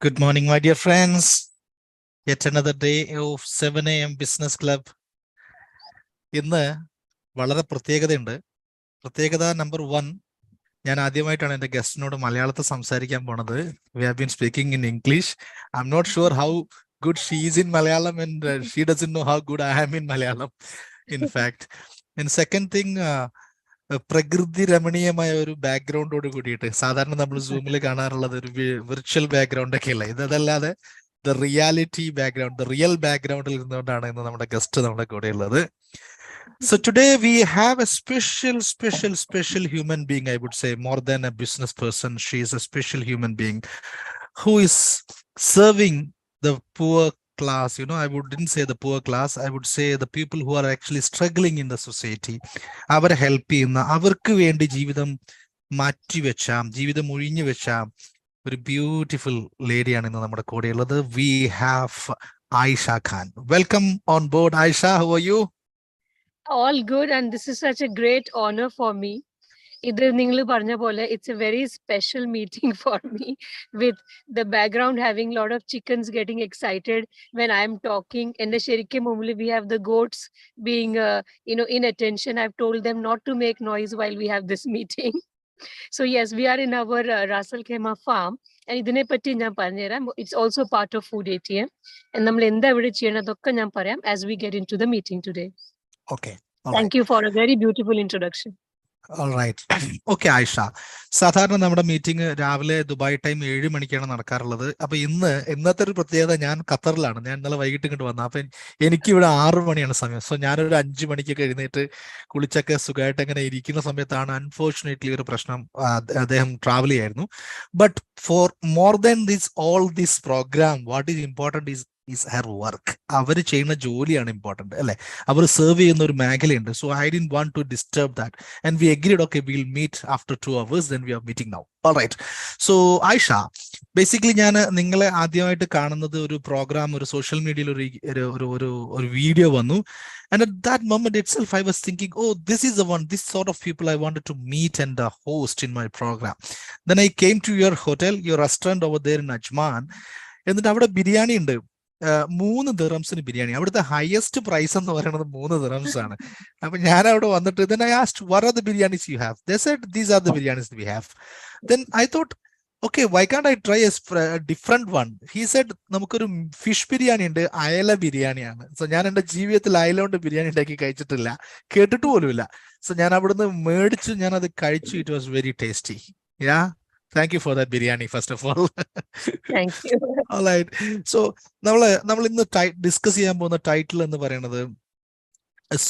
Good morning, my dear friends. Yet another day of 7 a.m. Business Club. ഇന്ന് വളരെ പ്രത്യേകതയുണ്ട്. പ്രത്യേകത നമ്പർ 1, ഞാൻ ആദ്യമായിട്ടാണ് എൻ്റെ ഗസ്റ്റിനോട് മലയാളത്തിൽ സംസാരിക്കാൻ പോണത്. We have been speaking in English. I'm not sure how good she is in Malayalam and she doesn't know how good I am in Malayalam, in fact. And second thing, പ്രകൃതി രമണീയമായ ഒരു ബാക്ക്ഗ്രൗണ്ടോട് കൂടിയിട്ട് സാധാരണ നമ്മൾ സൂമിൽ കാണാറുള്ളത് ഒരു വിർച്വൽ ബാക്ക്ഗ്രൗണ്ട് ഒക്കെ അല്ല, ഇതല്ലാതെ the reality background, the real ബാക്ക്ഗ്രൗണ്ടിൽ ഇരുന്നുകൊണ്ടാണ് ഇന്ന് നമ്മുടെ ഗസ്റ്റ് നമ്മുടെ കൂടെ ഉള്ളത്. So today we have a special human being, I would say, more than a business person. She is a special human being who is serving the poor class. I wouldn't say the poor class, I would say the people who are actually struggling in the society. അവരെ help ചെയ്യുന്ന, അവർക്ക് വേണ്ടി ജീവിതം മാറ്റിവെച്ചാം, ജീവിതം ഒഴിഞ്ഞു വെച്ചാം ഒരു beautiful ലേഡിയാണ് ഇന്ന് നമ്മുടെ കൂടെയുള്ളത്. We have Ayesha Khan. Welcome on board, Ayesha. How are you? All good, and this is such a great honor for me. It's a very special meeting for me, with the background having a lot of chickens getting excited when I'm talking. And we have the goats being in attention. I've told them not to make noise while we have this meeting. So yes, we are in our Russell Khema farm, and it's also part of Food ATM. And as we get into the meeting today. Okay. Thank you for a very beautiful introduction. All right. Okay, Ayesha. സാധാരണ നമ്മുടെ meeting രാവിലെ Dubai time 7 മണിക്കാണ് നടക്കാറുള്ളത്. അപ്പൊ ഇന്നത്തെ ഒരു പ്രത്യേകത, ഞാൻ ഖത്തറിലാണ്. ഞാൻ ഇന്നലെ വൈകിട്ട് ഇങ്ങോട്ട് വന്നു. അപ്പൊ എനിക്കിവിടെ 6 മണിയാണ് സമയം. സോ ഞാനൊരു 5 മണിക്കൊക്കെ എഴുന്നേറ്റ് കുളിച്ചൊക്കെ സുഖമായിട്ട് അങ്ങനെ ഇരിക്കുന്ന സമയത്താണ് അൺഫോർച്ചുനേറ്റ്ലി ഒരു പ്രശ്നം. അദ്ദേഹം ട്രാവൽ ചെയ്യായിരുന്നു. But for more than all this program, what is important is her work. അവർ ചെയ്യുന്ന ജോലിയാണ് ഇമ്പോർട്ടന്റ്, അല്ലെ? അവർ സെർവ് ചെയ്യുന്ന ഒരു മേഖലയുണ്ട്. So I didn't want to disturb that, and we agreed, okay, will meet after 2 hours, then we are meeting now. All right. So Ayesha, basically ഞാൻ നിങ്ങളെ ആദ്യമായിട്ട് കാണുന്നത് ഒരു പ്രോഗ്രാം, ഒരു സോഷ്യൽ മീഡിയയിൽ ഒരു വീഡിയോ വന്നു. And at that moment itself I was thinking, oh, this is the one, this sort of people I wanted to meet and host in my program. Then I came to your hotel, your restaurant over there in Ajman. എന്നിട്ട് അവിടെ ബിരിയാണി ഉണ്ട്. 3 ദിർഹംസിന് ബിരിയാണി. അവിടുത്തെ highest price എന്ന് പറയുന്നത് 3 dirhams ആണ്. അപ്പൊ ഞാൻ അവിടെ വന്നിട്ട് then I asked, what are the biryanis you have? They said, these are the biryanis we have. Then I thought, okay, why can't I try a different one? He said, നമുക്കൊരു fish biryani ഉണ്ട്, അയല ബിരിയാണിയാണ്. So ഞാൻ എൻ്റെ ജീവിതത്തിൽ അയല കൊണ്ട് ബിരിയാണി ഉണ്ടാക്കി കഴിച്ചിട്ടില്ല, കേട്ടിട്ട് പോലുമില്ല. സോ ഞാൻ അവിടുന്ന് മേടിച്ചു, ഞാൻ അത് കഴിച്ചു. It was very tasty. Yeah, thank you for that biryani, first of all. Thank you. All right. So നമ്മൾ ഇന്ന് ഡിസ്കസ് ചെയ്യാൻ പോകുന്ന ടൈറ്റിൽ എന്ന് പറയുന്നത്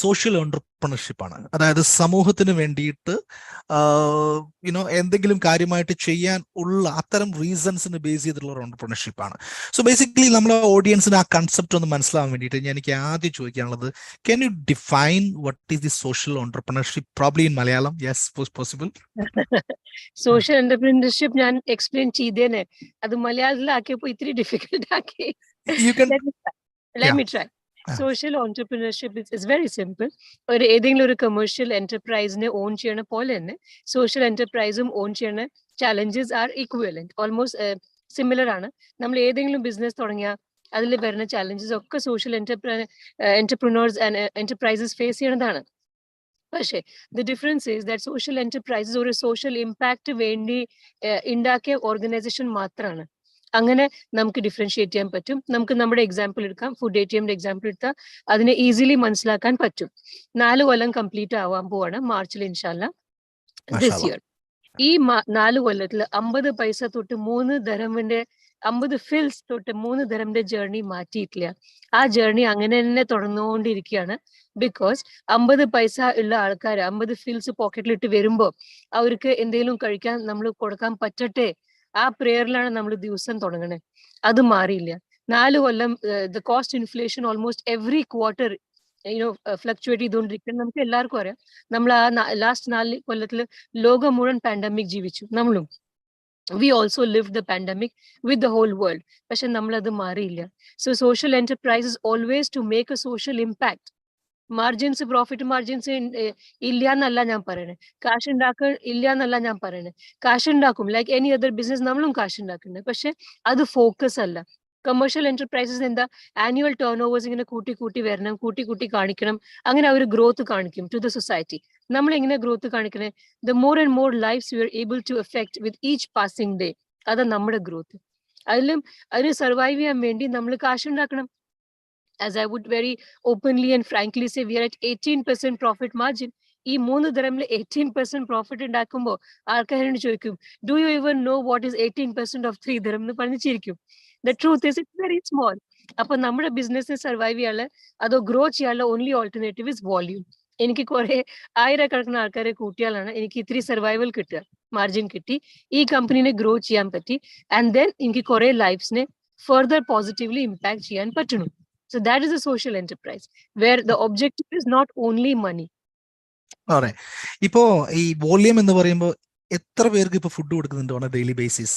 സോഷ്യൽ ഓൺട്രപ്രണർഷിപ്പ് ആണ്. അതായത് സമൂഹത്തിന് വേണ്ടിയിട്ട് എന്തെങ്കിലും കാര്യമായിട്ട് ചെയ്യാൻ ഉള്ള അത്തരം റീസൺസിന് ബേസ് ചെയ്തിട്ടുള്ള ഒരു ഓൺട്രപ്രണർഷിപ്പ് ആണ്. സോ ബേസിക്കലി നമ്മുടെ ഓഡിയൻസിന് ആ കൺസെപ്റ്റ് ഒന്ന് മനസ്സിലാവാൻ വേണ്ടിയിട്ട് എനിക്ക് ആദ്യം ചോദിക്കാനുള്ളത്, can you define what is the social entrepreneurship, probably in Malayalam? Yes, possible. Social entrepreneurship ഞാൻ എക്സ്പ്ലെയിൻ ചെയ്തേനെ, അത് മലയാളത്തിലാക്കിയപ്പോ ഇത്തിരി ഡിഫിക്കൽട്ട് ആക്കി. Let me try. Social entrepreneurship is very simple. ഏതെങ്കിലും ഒരു കമേഴ്ഷ്യൽ എന്റർപ്രൈസിനെ ഓൺ ചെയ്യണ പോലെ തന്നെ സോഷ്യൽ എന്റർപ്രൈസും ഓൺ ചെയ്യണ challenges are equivalent, almost similar ആണ്. നമ്മൾ ഏതെങ്കിലും ബിസിനസ് തുടങ്ങിയാൽ അതിൽ വരുന്ന ചാലഞ്ചസ് ഒക്കെ social entrepreneurs and enterprises face ചെയ്യണതാണ്. പക്ഷേ the difference is that social enterprises ഒരു സോഷ്യൽ ഇമ്പാക്ട് വേണ്ടി ഉണ്ടാക്കിയ ഓർഗനൈസേഷൻ മാത്രമാണ്. അങ്ങനെ നമുക്ക് ഡിഫറൻഷിയേറ്റ് ചെയ്യാൻ പറ്റും. നമുക്ക് നമ്മുടെ എക്സാമ്പിൾ എടുക്കാം, ഫുഡ് ATM എക്സാമ്പിൾ എടുത്താൽ അതിനെ ഈസിലി മനസ്സിലാക്കാൻ പറ്റും. 4 കൊല്ലം കംപ്ലീറ്റ് ആവാൻ പോവാണ് മാർച്ചിൽ ഇൻഷാല്ലാ, ദിസ് ഇയർ. ഈ 4 കൊല്ലത്തിൽ 50 പൈസ തൊട്ട് 3 ദരമിന്റെ 50 ഫിൽസ് തൊട്ട് 3 ദരമിന്റെ ജേർണി മാറ്റിയിട്ടില്ല. ആ ജേർണി അങ്ങനെ തന്നെ തുടർന്നുകൊണ്ടിരിക്കുകയാണ്. ബിക്കോസ് 50 പൈസ ഉള്ള ആൾക്കാർ 50 ഫിൽസ് പോക്കറ്റിലിട്ട് വരുമ്പോൾ അവർക്ക് എന്തെങ്കിലും കഴിക്കാൻ നമ്മൾ കൊടുക്കാൻ പറ്റട്ടെ, ആ പ്രേയറിലാണ് നമ്മൾ ദിവസം തുടങ്ങണേ. അത് മാറിയില്ല. 4 കൊല്ലം the cost inflation almost every quarter fluctuate ചെയ്തുകൊണ്ടിരിക്കുന്നത് നമുക്ക് എല്ലാവർക്കും അറിയാം. നമ്മൾ ആ ലാസ്റ്റ് 4 കൊല്ലത്തിൽ ലോകം മുഴുവൻ പാൻഡമിക് ജീവിച്ചു. നമ്മളും we also lived the pandemic with the whole world. പക്ഷെ നമ്മളത് മാറിയില്ല. So social enterprise is always to make a social impact. Margins profit margins ഇല്ല എന്നല്ല ഞാൻ പറയണേ, കാശ് ഉണ്ടാക്കാൻ ഇല്ല എന്നല്ല ഞാൻ പറയണേ, കാശ് ഉണ്ടാക്കും ലൈക്ക് എനി അതർ ബിസിനസ് നമ്മളും കാശ് ഉണ്ടാക്കുന്നുണ്ട്. പക്ഷെ അത് ഫോക്കസ് അല്ല. കമേഴ്ഷ്യൽ എന്റർപ്രൈസസ് എന്താ, ആനുവൽ ടേൺ ഓവേഴ്സ് ഇങ്ങനെ കൂട്ടി കൂട്ടി വരണം, കൂട്ടി കൂട്ടി കാണിക്കണം, അങ്ങനെ അവർ ഗ്രോത്ത് കാണിക്കും ടു ദ സൊസൈറ്റി. നമ്മൾ എങ്ങനെ ഗ്രോത്ത് കാണിക്കണേ, the more and more lifes you are able to effect with each passing day, അതാ നമ്മുടെ ഗ്രോത്ത്. അതിന് സർവൈവ് ചെയ്യാൻ വേണ്ടി നമ്മൾ കാശുണ്ടാക്കണം. As I would very openly and frankly say, we are at 18% profit margin. ഈ 3 ദിറമിൽ 18% പ്രോഫിറ്റ് ഉണ്ടാക്കുമ്പോൾ ആൾക്കാരോട് ചോദിക്കും, ഡു യു ഇവൻ no what is 18% of 3 dirham എന്ന് പറഞ്ഞു ചിരിക്കും. The truth is it's very small. അപ്പൊ നമ്മുടെ ബിസിനസ് സർവൈവ് ചെയ്യാനുള്ള അതോ ഗ്രോ ചെയ്യാനുള്ള ഓൺലി ഓൾട്ടർനേറ്റീവ് ഇസ് വോള്യൂം. എനിക്ക് കുറെ ആയിരക്കണക്കിന് ആൾക്കാരെ കൂട്ടിയാലാണ് എനിക്ക് ഇത്തിരി സർവൈവൽ കിട്ടുക, മാർജിൻ കിട്ടി, ഈ കമ്പനീനെ ഗ്രോ ചെയ്യാൻ പറ്റി, ആൻഡ് ദെൻ എനിക്ക് കുറെ ലൈഫ്സിനെ ഫർദർ പോസിറ്റീവ്ലി ഇമ്പാക്ട് ചെയ്യാൻ പറ്റണം. So that is a social enterprise where the objective is not only money. Alright. ഇപ്പോ ഈ വോളിയം എന്ന് പറയുമ്പോൾ എത്ര പേർക്ക് ഇപ്പൊ ഫുഡ് കൊടുക്കുന്നുണ്ട് ഓൺ എ ഡെയിലി ബേസിസ്?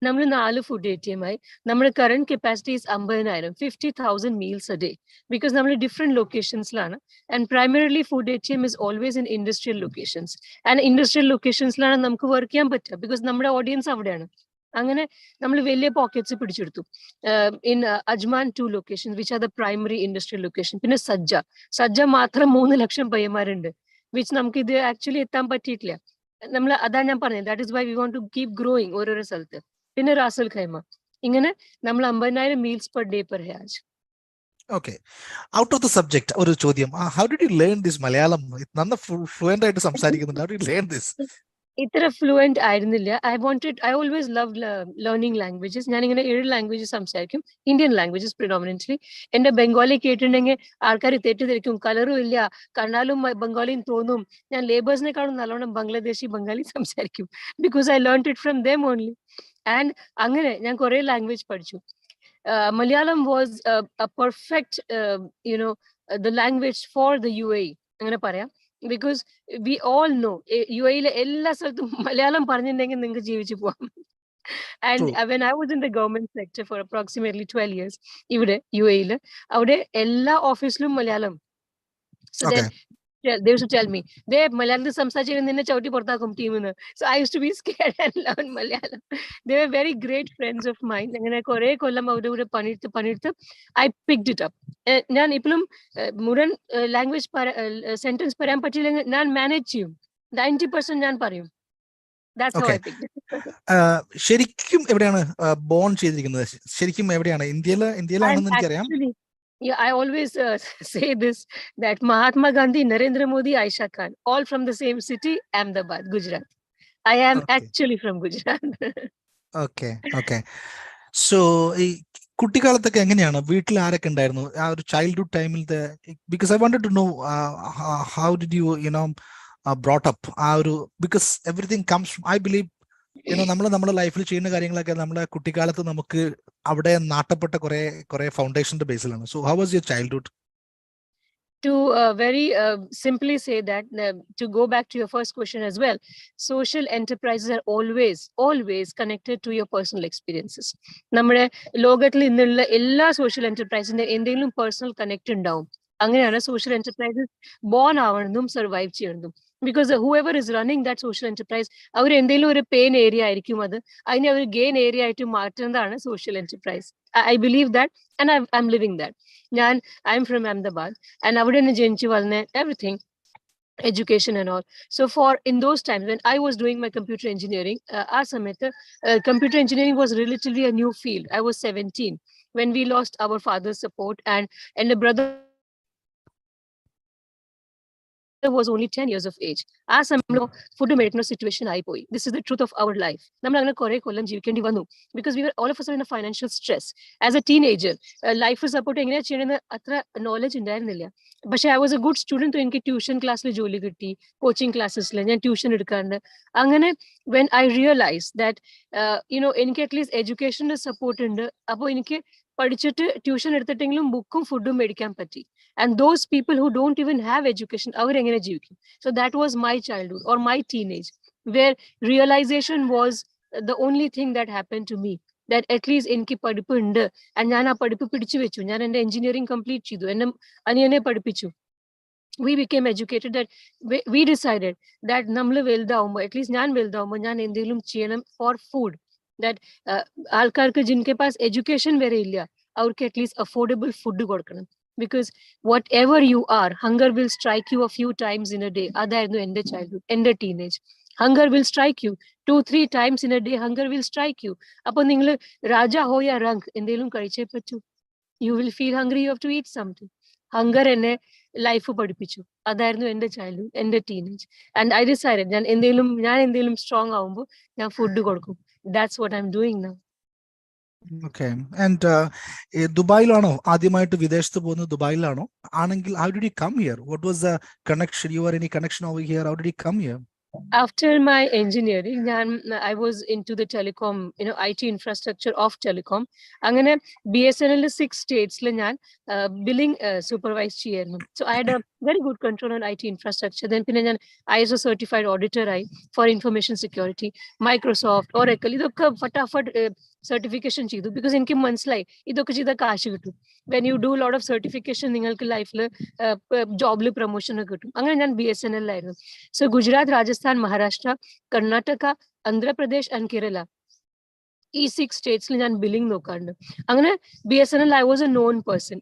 നമ്മൾ 4 ഫുഡ് ATM ആയി. നമ്മുടെ current capacity is 50,000, 50,000 meals a day, because നമ്മൾ ഡിഫറെന്റ് ലൊക്കേഷൻസിലാണ്. And primarily food ATM is always in industrial locations. And industrial ലൊക്കേഷൻസിലാണ് നമുക്ക് വർക്ക് ചെയ്യാൻ പറ്റുക, ബിക്കോസ് നമ്മുടെ ഓഡിയൻസ് അവിടെയാണ്. അങ്ങനെ നമ്മൾ വലിയ പോക്കറ്റ്സ് പിടിച്ചെടുത്തു. In Ajman 2 location which are the primary industrial location. പിന്നെ സജ്ജ മാത്രം 3 ലക്ഷം പയ്യന്മാരുണ്ട്, വിച്ച് നമുക്ക് ഇത് ആക്ച്വലി എത്താൻ പറ്റിയിട്ടില്ല. അതാ ഞാൻ പറഞ്ഞത്, that is why we want to keep growing ഓരോരോ സ്ഥലത്ത്. പിന്നെ റാസൽ ഖൈമ, ഇങ്ങനെ നമ്മൾ 50,000 meals per day per Hajj. Okay. Out of the subject, ഒരു ചോദ്യം, how did you learn this Malayalam? Nanna fluent ആയിട്ട് സംസാരിക്കുന്നുണ്ട്. How did you learn this? ഇത്ര ഫ്ലുവന്റ് ആയിരുന്നില്ല. I always loved learning languages. ഞാൻ ഇങ്ങനെ 7 ലാംഗ്വേജസ് സംസാരിക്കും, ഇന്ത്യൻ ലാംഗ്വേജസ് പ്രിഡോമിനന്റ്ലി. എന്റെ ബംഗാളി കേട്ടിട്ടുണ്ടെങ്കിൽ ആൾക്കാർ തെറ്റിദ്ധരിക്കും, കളറും ഇല്ല, കണ്ടാലും ബംഗാളിയും തോന്നും. ഞാൻ ലേബേഴ്സിനെക്കാളും നല്ലോണം ബംഗാളി സംസാരിക്കും, because I learn it from them only. And അങ്ങനെ ഞാൻ കുറെ ലാംഗ്വേജ് പഠിച്ചു. Malayalam was a perfect the language for the UAE, അങ്ങനെ പറയാം. Because we all know UAE എല്ലാ സ്ഥലത്തും മലയാളം പറഞ്ഞിട്ടുണ്ടെങ്കിൽ നിങ്ങൾക്ക് ജീവിച്ചു പോവാം. And when I was in the government sector for approximately 12 years, ഇവിടെ UAE അവിടെ എല്ലാ ഓഫീസിലും Malayalam. So then they used to tell me, they Malayalam സംസാരിച്ചു നിന്നെ ചവിട്ടി പുറത്താക്കും ടീമിന്ന്. So I used to be scared and learn Malayalam. They were very great friends of mine. അങ്ങനെ കുറെ കൊല്ലം അവരുടെ കൂടെ പണിയെടുത്ത് I picked it up. ഞാൻ ഇപ്പോഴും മുഴുവൻ ലാംഗ്വേജ് സെന്റൻസ് പറയാൻ പറ്റിയില്ലെങ്കിൽ ഞാൻ മാനേജ് ചെയ്യും. 90% ഞാൻ പറയും. That's how I picked it. ശരിക്കും എവിടെയാണ് ബോൺ ചെയ്തിരിക്കുന്നത്? ശരിക്കും എവിടെയാണ്? ഇന്ത്യയിലാണെന്ന് എനിക്കറിയാം. Yeah, I always say this, that Mahatma Gandhi, Narendra Modi, Ayesha Khan, all from the same city, Ahmedabad, Gujarat. I am actually from Gujarat. Okay. So, കുട്ടിക്കാലത്തൊക്കെ എങ്ങനെയാണ്? വീട്ടിൽ ആരൊക്കെ ഉണ്ടായിരുന്നു ആ ഒരു ചൈൽഡ്ഹുഡ് ടൈമിൽ? Because I wanted to know how did you brought up ആ ഒരു, because everything comes, I believe നമ്മുടെ ലൈഫിൽ ചെയ്യുന്ന കാര്യങ്ങളൊക്കെ നമ്മുടെ കുട്ടിക്കാലത്ത് നമുക്ക് അവിടെ നാട്ടപ്പെട്ട കുറെ ഫൗണ്ടേഷന്റെ ബേസിലാണ്. So how was your childhood? To very simply say that, to go back to your first question as well, social enterprises are always connected to your personal experiences. നമ്മുടെ ലോകത്തിൽ ഇന്നുള്ള എല്ലാ സോഷ്യൽ എന്റർപ്രൈസിന്റെ എന്തെങ്കിലും പേഴ്സണൽ കണക്ട് ഉണ്ടാവും. അങ്ങനെയാണ് social enterprises bone ആവണമെന്നും survive ചെയ്യണമെന്നും. Because whoever is running that social enterprise, അവർ എന്തെങ്കിലും ഒരു പെയിൻ ഏരിയ ആയിരിക്കും, അതിനെ അവർ ഗെയിൻ ഏരിയ ആയിട്ട് മാറ്റുന്നതാണ് social enterprise. I believe that, and I'm living that. I'm from Ahmedabad, and അവിടെ നിന്ന് ജനിച്ചു വളർന്ന everything, education and all. So in those times when I was doing my computer engineering, ആ സമയത്ത് computer engineering was relatively a new field. I was 17 when we lost our father's support, and the brother was only 10 years of age. ആ സമയം food മേടിക്കുന്ന situation ആയിപ്പോയി. This is the truth of our life. നമ്മൾ അങ്ങനെ കുറെ കൊല്ലം ജീവിക്കേണ്ടി വന്നു, because we were all of us in a financial stress. As a teenager life support എങ്ങനെയാ ചെയ്യണമെന്ന് അത്ര നോളജ് ഉണ്ടായിരുന്നില്ല. പക്ഷെ I was a good student. എനിക്ക് ട്യൂഷൻ ക്ലാസ്സിൽ ജോലി കിട്ടി, കോച്ചിങ് ക്ലാസ്സസിൽ ഞാൻ ട്യൂഷൻ എടുക്കാറുണ്ട്. അങ്ങനെ വെൻ ഐ റിയലൈസ് ദാറ്റ് എനിക്ക് അറ്റ്ലീസ്റ്റ് എഡ്യൂക്കേഷൻ്റെ സപ്പോർട്ട് ഉണ്ട്, അപ്പോൾ എനിക്ക് പഠിച്ചിട്ട് ട്യൂഷൻ എടുത്തിട്ടെങ്കിലും ബുക്കും ഫുഡും മേടിക്കാൻ പറ്റി. And those people who don't even have education, അവർ എങ്ങനെ ജീവിക്കും? So that was my childhood or my teenage, where realization was the only thing that happened to me, that at least എനിക്ക് പഠിപ്പ് ഉണ്ട്, and ഞാൻ ആ പഠിപ്പ് പിടിച്ചു വെച്ചു. ഞാൻ എൻ്റെ എഞ്ചിനീയറിംഗ് കംപ്ലീറ്റ് ചെയ്തു, എന്നെ അനിയനെ പഠിപ്പിച്ചു. we became educated that we decided that namlu veldavumbol, at least njan veldavumbol njan endelum cheyanam for food, that aalkarku jinke paas education vere illa avarku at least affordable food kodkanam, because whatever you are, hunger will strike you a few times in a day. Adayirunnu ende childhood, ende teenage. Hunger will strike you 2-3 times in a day. Hunger will strike you. Appo ningal raja ho ya rank endelum kaliche pattu, you will feel hungry, you have to eat something. Hunger എന്നെ life പഠിപ്പിച്ചു. അതായിരുന്നു എന്റെ childhood, എന്റെ teenage. And I decided ഞാൻ എന്തെങ്കിലും strong ആവുമ്പോൾ ഞാൻ food കൊടുക്കും. That's what I am doing now. Okay. And ദുബായിലാണോ ആദ്യമായിട്ട് വിദേശത്ത് പോകുന്നത്? ദുബായിലാണോ? ആണെങ്കിൽ how did you come here? What was the connection? You were any connection over here? How did you come here? After my engineering, I was into the telecom, IT infrastructure of telecom. അങ്ങനെ BSNL 6 states billing supervise ചെയ്യായിരുന്നു. So I had a very good control on IT infrastructure. Then പിന്നെ ഞാൻ ISO certified auditor ആയി for information security, Microsoft, Oracle, ഇതൊക്കെ ഫട്ടാഫട്ട് certification ചെയ്തു. Because എനിക്ക് മനസ്സിലായി ഇതൊക്കെ ചെയ്താൽ കാശ് കിട്ടും. When you do lot of certification നിങ്ങൾക്ക് ലൈഫിൽ ജോബിൽ പ്രൊമോഷൻ ഒക്കെ കിട്ടും. അങ്ങനെ ഞാൻ BSNL ആയിരുന്നു. സോ ഗുജറാത്ത്, രാജസ്ഥാൻ, മഹാരാഷ്ട്ര, കർണാടക, ആന്ധ്രാപ്രദേശ് ആൻഡ് കേരള, ഈ 6 സ്റ്റേറ്റ്സിൽ ഞാൻ ബില്ലിംഗ് നോക്കാറുണ്ട്. അങ്ങനെ BSNL I was a known person.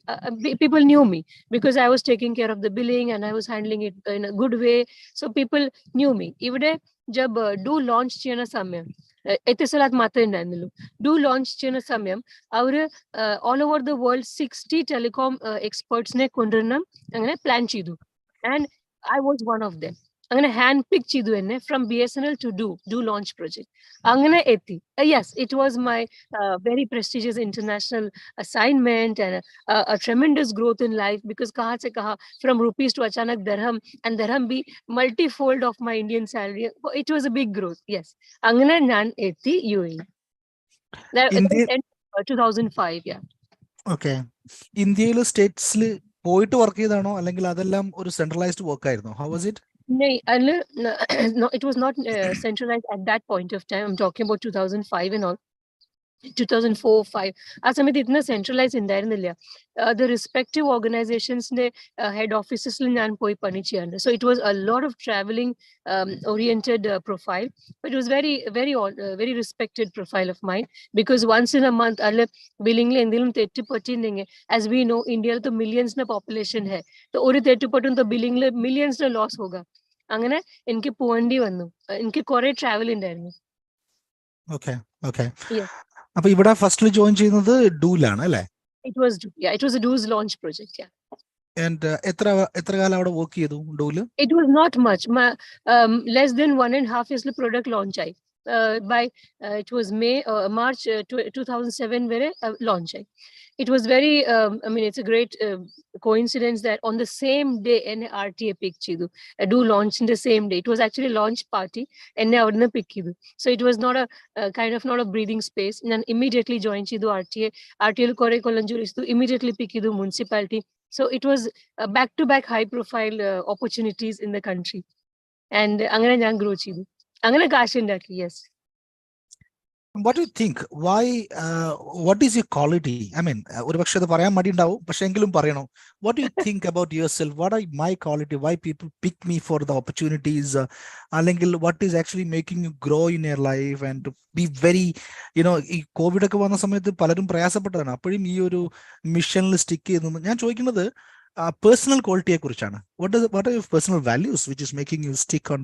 People knew me because I was taking care of the billing and I was handling it in a good way. So people knew me. ഇവിടെ ജബ് do launch ചെയ്യുന്ന സമയം Etisalat മാത്രമേ ഉണ്ടായിരുന്നുള്ളൂ. Do launch ചെയ്യുന്ന സമയം അവർ all over the world 60 telecom എക്സ്പേർട്സിനെ കൊണ്ടുവരണം അങ്ങനെ പ്ലാൻ ചെയ്തു. And I was one of them. അങ്ങനെ ഹാൻഡ് പിക്ക് ചെയ്തു എന്നെ from BSNL to do launch project. അങ്ങനെ എത്തി. Yes, it was my very prestigious international assignment and a tremendous growth in life, because kahan se kaha, from rupees to achanak dirham, and dirham be multifold of my Indian salary. It was a big growth. Yes. അങ്ങനെ ഞാൻ എത്തി UAE. That in 2005. Yeah. Okay. ഇന്ത്യയിലെ സ്റ്റേറ്റ്സിൽ പോയിട്ട് work ചെയ്താണോ അല്ലെങ്കിൽ അതെല്ലാം ഒരു centralised work ആയിരുന്നോ? How was it? No, it was not centralized at that point of time. I'm talking about 2005 and all. 2004-5 ആ സമയത്ത് ഇतना സെൻട്രലൈസ് ഉണ്ടായിരുന്നില്ല. The respective organizations-ന്റെ head offices-ൽ ഞാൻ പോയി പണി ചെയ്യാറുണ്ട്. So it was a lot of traveling oriented profile, but it was very respected profile of mine, because once in a month അല്ല ബില്ലിംഗിൽ എന്തെങ്കിലും തെറ്റ് പറ്റിയിട്ടുണ്ടെങ്കിൽ, as we know, ഇന്ത്യയിൽ മില്യൺസിന്റെ പോപ്പുലേഷൻ ഹെ, ഒരു തെറ്റ് പറ്റും ബില്ലിംഗിൽ മില്യൺസിന്റെ ലോസ് होगा. അങ്ങനെ എനിക്ക് പോകേണ്ടി വന്നു. എനിക്ക് കുറെ ട്രാവൽ ഉണ്ടായിരുന്നു. Okay. അപ്പൊ ഇവിടെ ഫസ്റ്റിൽ ജോയിൻ ചെയ്യുന്നത് ഡൂലാണ് അല്ലേ? It was a DO's launch project. Yeah. And എത്ര കാലം അവിടെ വർക്ക് ചെയ്തു ഡൂല്? It was not much. Less than 1.5 years product launch ആയി. By it was March 2007 where launch ആയി. It was very it's a great coincidence that on the same day എന്നെ RTA pick ചെയ്തു. Do launch in the same day. It was actually launch party. എന്നെ അവിടുന്ന് pick ചെയ്തു. So it was not a kind of not a breathing space. ഞാൻ immediately join ചെയ്തു RTA. RTA ൽ കുറെ കൊല്ലം ജോലി ചെയ്തു. Immediately pick ചെയ്തു municipality. So it was back-to-back high-profile opportunities in the country. And അങ്ങനെ ഞാൻ grow ചെയ്തു. അങ്ങനെ കാശ് ഉണ്ടാക്കി. Yes. What do you think? Why? What is your quality? I mean, ഒരുപക്ഷെ അത് പറയാൻ മടി ഉണ്ടാവും, പക്ഷെ എങ്കിലും പറയണോ. What do you think about yourself? What are my quality? Why people pick me for the opportunities? അല്ലെങ്കിൽ what is actually making you grow in your life and to be very, ഈ കോവിഡ് ഒക്കെ വന്ന സമയത്ത് പലരും പ്രയാസപ്പെട്ടതാണ്. അപ്പോഴും ഈ ഒരു മിഷനിൽ സ്റ്റിക്ക് ചെയ്യുന്നു. ഞാൻ ചോദിക്കുന്നത് പേഴ്സണൽ ക്വാളിറ്റിയെ കുറിച്ചാണ്. What are your personal values which is making you stick on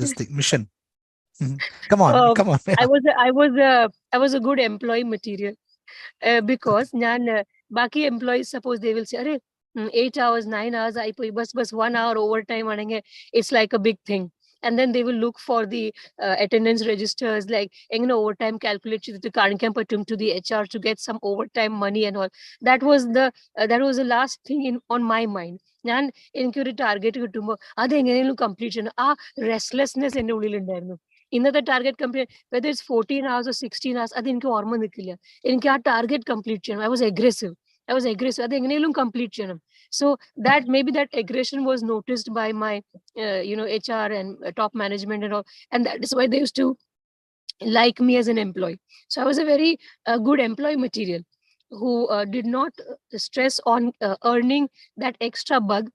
this thing, mission? Come on. I was a good employee material, because baki employees, suppose they will say, "Arey, 8 hours, 9 hours, I pay bus 1 hour overtime anenge." It's like a big thing. And then they will look for the attendance registers, like overtime calculate to kanikam patum to the HR to get some overtime money and all. That was the last thing on my mind. ഞാൻ എനിക്കൊരു target കിട്ടുമ്പോൾ അത് എങ്ങനെയും complete ചെയ്യണം. ആ restlessness എൻ്റെ ഉള്ളിലുണ്ടായിരുന്നു. ഇന്നത്തെ target complete, whether it's 14 hours or 16 hours, അത് എനിക്ക് ഓർമ്മ നിൽക്കില്ല. എനിക്ക് ആ ടാർഗറ്റ് കംപ്ലീറ്റ് ചെയ്യണം. I was aggressive. അത് എങ്ങനെയും കംപ്ലീറ്റ് ചെയ്യണം. So that maybe that aggression was noticed by my HR and top management and all, and that is why they used to like me as an employee. So I was a very good employee material who did not stress on earning that extra bug,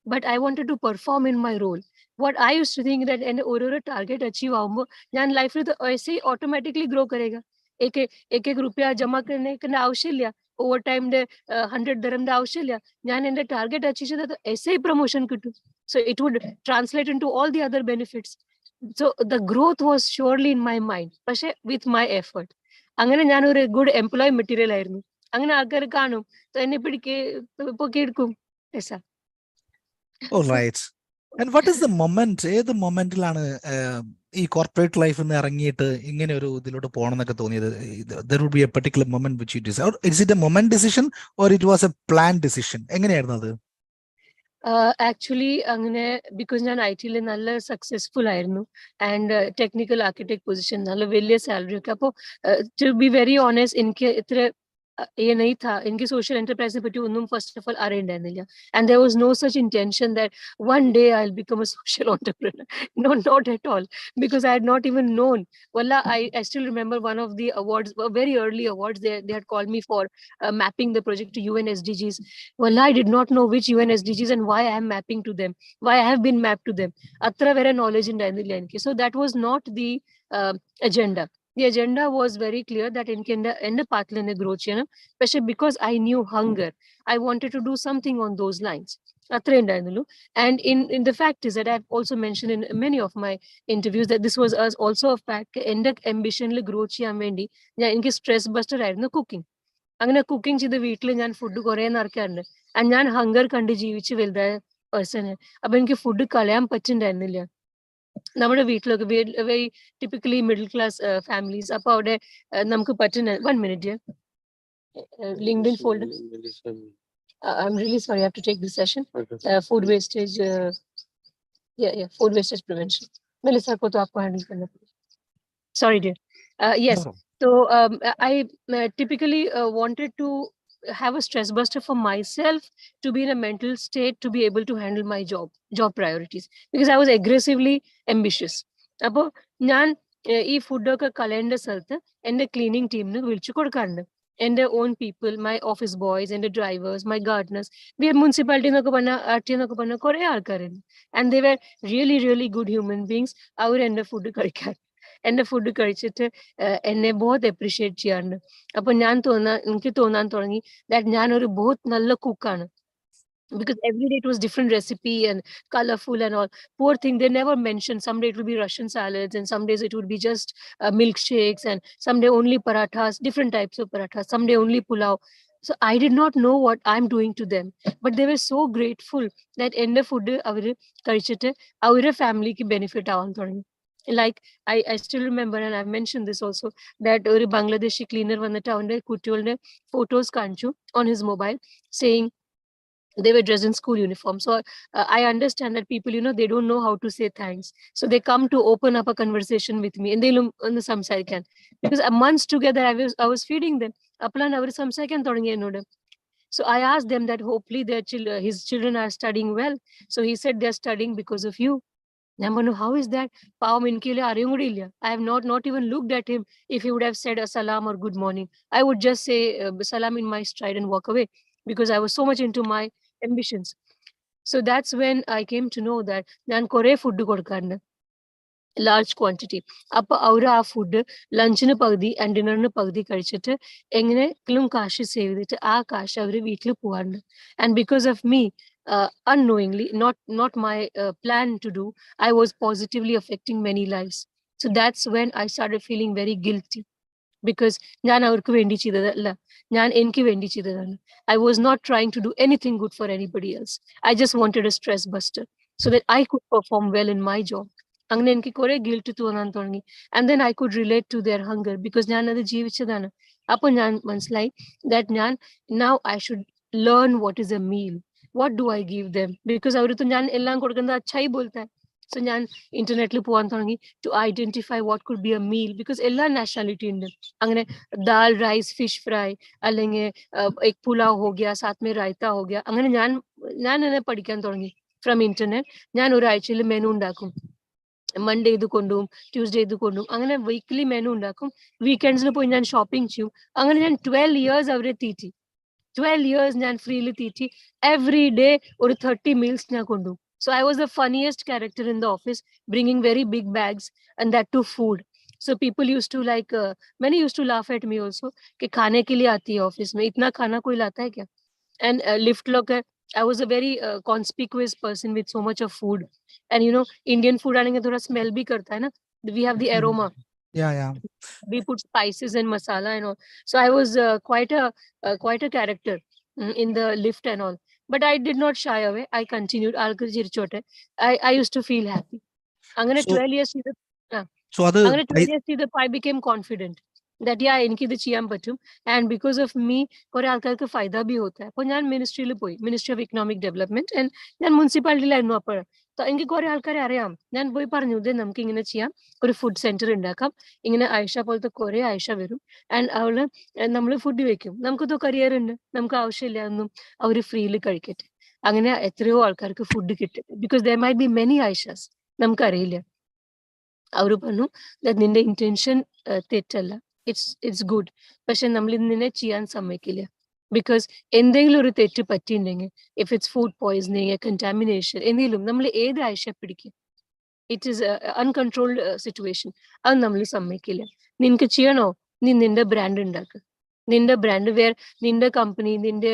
but I wanted to perform in my role. What I used to think that and ओरोरो target achieve आऊँगा, जान life में तो ऐसे ही automatically grow करेगा. एक रुपया जमा करने के आवश्यक over time the 100 dirham the आवश्यक जान ende target achieve ചെയ്താൽ तो ऐसे ही promotion Kitu. So it would translate into all the other benefits. So the growth was surely in my mind, പക്ഷേ with my effort. അങ്ങനെ ഞാൻ ഒരു good employee material ആയിരുന്നു. അങ്ങനെ ആൾക്കാർ കാണും, എന്നെ പൊക്കിയെടുക്കും. All right. And what is the moment? ഏത് മൊമെന്റിലാണ് ഈ കോർപ്പറേറ്റ് ലൈഫിൽ നിന്ന് ഇറങ്ങിയിട്ട് ഇങ്ങനെ ഒരു ഇതിലോട്ട് പോകണം എന്നൊക്കെ തോന്നിയത്? There would be a particular moment which you decide. Is it a moment decision or it was a planned decision? എങ്ങനെയായിരുന്നു അത്? Actually, അങ്ങനെ because ഞാൻ IT-ൽ നല്ല സക്സസ്ഫുൾ ആയിരുന്നു ആൻഡ് ടെക്നിക്കൽ ആർക്കിടെക്ട് പൊസിഷൻ നല്ല വലിയ സാലറി ഒക്കെ. അപ്പോൾ ടു ബി വെരി ഓണസ്റ്റ് എനിക്ക് ഇത്ര ये नहीं था, इनकी सोशल एंटरप्राइज ने उन्होंने first of all arrange and there was no such intention that one day I'll become a social entrepreneur. No, not at all, because I had not even known. Wallah, I still remember one of the awards, very early awards, they had called me for mapping the project to UN SDGs. Wallah, I did not know which UN SDGs and why I am mapping to them, why I have been mapped to them. Atra vera knowledge in Dandelion. So that was not the agenda. The agenda was very clear that in the pathline growth, especially because I knew hunger. I wanted to do something on those lines. And in the fact is that I've also mentioned in many of my interviews that this was also a fact. Ambition growth in stress buster cooking. അങ്ങനെ cooking ചെയ്ത് വീട്ടിൽ ഞാൻ food കുറെ നടക്കാറുണ്ട്. ഞാൻ hunger കണ്ട് ജീവിച്ച് വലുതായ പേഴ്സണ്. അപ്പൊ എനിക്ക് ഫുഡ് കളയാൻ പറ്റുന്നുണ്ടായിരുന്നില്ല. നമ്മുടെ വീട്ടിലൊക്കെ very typically middle class families. അപ്പൊ അവിടെ നമുക്ക് പറ്റുന്ന 1 minute LinkedIn folder. I'm really sorry, I have to take this session. Food wastage, food wastage prevention. Melissa ko to aapko handle karna padega. Sorry dear. Yes. So I typically wanted to have a stress buster for myself, to be in a mental state to be able to handle my job priorities, because I was aggressively ambitious. Appo njan ee food okke calendar salthe ende cleaning team nu vilchu kodukkanundu. And their own people, my office boys and the drivers, my gardeners. We have municipality kore aarkarundu, and they were really, really good human beings. Our ende food കഴിക്കാൻ എന്റെ food കഴിച്ചിട്ട് എന്നെ ബഹുത് appreciate ചെയ്യാറുണ്ട്. അപ്പൊ എനിക്ക് തോന്നാൻ തുടങ്ങി that ഞാൻ ഒരു ബഹുത് നല്ല കുക്കാണ്. Because every day it was different recipe and colorful and all. Poor thing, they never mentioned. Some day it would be Russian salads, and some days it would be just milkshakes, and some day only parathas, different types of parathas. Some day only pulao. So I did not know what I'm doing to them, but they were so grateful that end food avare kalichittu avare family ki benefit avan thodangി. Like I still remember, and I've mentioned this also, that ഒരു Bangladeshi cleaner വന്നിട്ട് അവന്റെ കുട്ടികളുടെ photos കാണിച്ചു on his mobile, saying they were dressed in school uniform. So I understand that people, they don't know how to say thanks. So they come to open up a conversation with me, and they look on the samsaikan, because months together I was feeding them. Aplan avaru samsaikan thodangി എന്നോട്. So I asked them that hopefully his children are studying well. So he said they're studying because of you. How is that? I have not even looked at him. If he would have said a salam or good morning, I would just say salam in my stride and walk away, because I was so much into my ambitions. So that's when I came to know that nan kore food kodukkannu, large quantity. Appo avru aa food lunch nu pagdi and dinner nu pagdi kadichittu engenekilum cash save cheyidittu aa cash avru veetlu povarundu. And because of me, unknowingly, not my plan to do, I was positively affecting many lives. So that's when I started feeling very guilty, because ഞാൻ അവർക്ക് വേണ്ടി ചെയ്തതല്ല, ഞാൻ എനിക്ക് വേണ്ടി ചെയ്തതാണ്. I was not trying to do anything good for anybody else. I just wanted a stress buster so that I could perform well in my job. അങ്ങനെ എനിക്ക് കുറെ ഗിൽറ്റ് തോന്നാൻ തുടങ്ങി. And then I could relate to their hunger, because ഞാൻ അത് ജീവിച്ചതാണ്. അപ്പോൾ ഞാൻ മനസ്സിലായി that now I should learn what is a meal. What do I give them? Because അവർക്ക് ഞാൻ എല്ലാം കൊടുക്കുന്നത് അച്ഛായി ബോൾത്താ. So ഞാൻ ഇന്റർനെറ്റിൽ പോകാൻ തുടങ്ങി to identify what could be a meal, because എല്ലാ നാഷണാലിറ്റി ഉണ്ട്. അങ്ങനെ ദാൽ, റൈസ്, ഫിഷ് ഫ്രൈ, അല്ലെങ്കിൽ എഗ് പുലാവ് ഹോ ഗയാ, സാത്ത് മേ റൈത്ത ഹോ ഗയാ. അങ്ങനെ ഞാൻ എന്നെ പഠിക്കാൻ തുടങ്ങി ഫ്രം ഇന്റർനെറ്റ്. ഞാൻ ഒരാഴ്ചയിൽ മെനു ഉണ്ടാക്കും. മൺഡേ ഇത് കൊണ്ടുപോകും, ട്യൂസ്ഡേ ഇത് കൊണ്ടുപോകും, അങ്ങനെ വീക്ക്ലി മെനു ഉണ്ടാക്കും. വീക്കെൻഡ്സിൽ പോയി ഞാൻ ഷോപ്പിംഗ് ചെയ്യും. അങ്ങനെ ഞാൻ 12 years അവരെ തീറ്റി. 12 years ഞാൻ ഫ്രീലി തീറ്റി every day ഒരു 30 meals ഞാൻ കൊണ്ടു. So I was the funniest character in the office, bringing very big bags and that too food. So people used to like, many used to laugh at me also कि खाने के लिए आती है office में, इतना खाना कोई लाता है क्या? And lift locker, I was a very conspicuous person with so much of food. And you know, Indian food आने का थोड़ा smell भी करता है ना, we have the aroma. Yeah. We put spices and masala and all. So I was quite a character in the lift and all. But I did not shy away. I continued. I used to feel happy. അങ്ങനെ So 12 years ചെയ്ത് അത് അങ്ങനെ 12 years ചെയ്തപ്പോൾ I became confident that yeah, എനിക്കിത് ചെയ്യാൻ പറ്റും. And because of me, കുറെ ആൾക്കാർക്ക് ഫൈദ ബി ഹോത്ത है. അപ്പോൾ ഞാൻ മിനിസ്ട്രിയിൽ പോയി, ministry of economic development, and ഞാൻ മുനിസിപ്പാലിറ്റിയിലായിരുന്നു അപ്പോൾ. എനിക്ക് കുറെ ആൾക്കാരെ അറിയാം. ഞാൻ പോയി പറഞ്ഞു, ഇത് നമുക്ക് ഇങ്ങനെ ചെയ്യാം, ഒരു ഫുഡ് സെന്റർ ഉണ്ടാക്കാം, ഇങ്ങനെ ആയിഷ പോലത്തെ കുറെ ആയിഷ വരും, ആൻഡ് അവള് നമ്മൾ ഫുഡ് വെക്കും, നമുക്കിത് കരിയർ ഉണ്ട്, നമുക്ക് ആവശ്യമില്ല ഒന്നും, അവർ ഫ്രീയിൽ കഴിക്കട്ടെ. അങ്ങനെ എത്രയോ ആൾക്കാർക്ക് ഫുഡ് കിട്ടും. Because there might be many Ayeshas, നമുക്കറിയില്ല. അവർ പറഞ്ഞു നിന്റെ ഇന്റൻഷൻ തെറ്റല്ല, ഇറ്റ്സ് ഗുഡ്, പക്ഷെ നമ്മൾ നിന്നെ ചെയ്യാൻ സമ്മതിക്കില്ല. ബിക്കോസ് എന്തെങ്കിലും ഒരു തെറ്റ് പറ്റിയിട്ടുണ്ടെങ്കിൽ, if it's food poisoning, contamination, എന്തെങ്കിലും, നമ്മൾ ഏത് ആയിഷ പിടിക്കും? It is uncontrolled situation. അത് നമ്മൾ സമ്മതിക്കില്ല. നിനക്ക് ചെയ്യണോ, നീ നിന്റെ ബ്രാൻഡ് ഉണ്ടാക്കുക. നിന്റെ ബ്രാൻഡ് വേർ, നിന്റെ കമ്പനി, നിന്റെ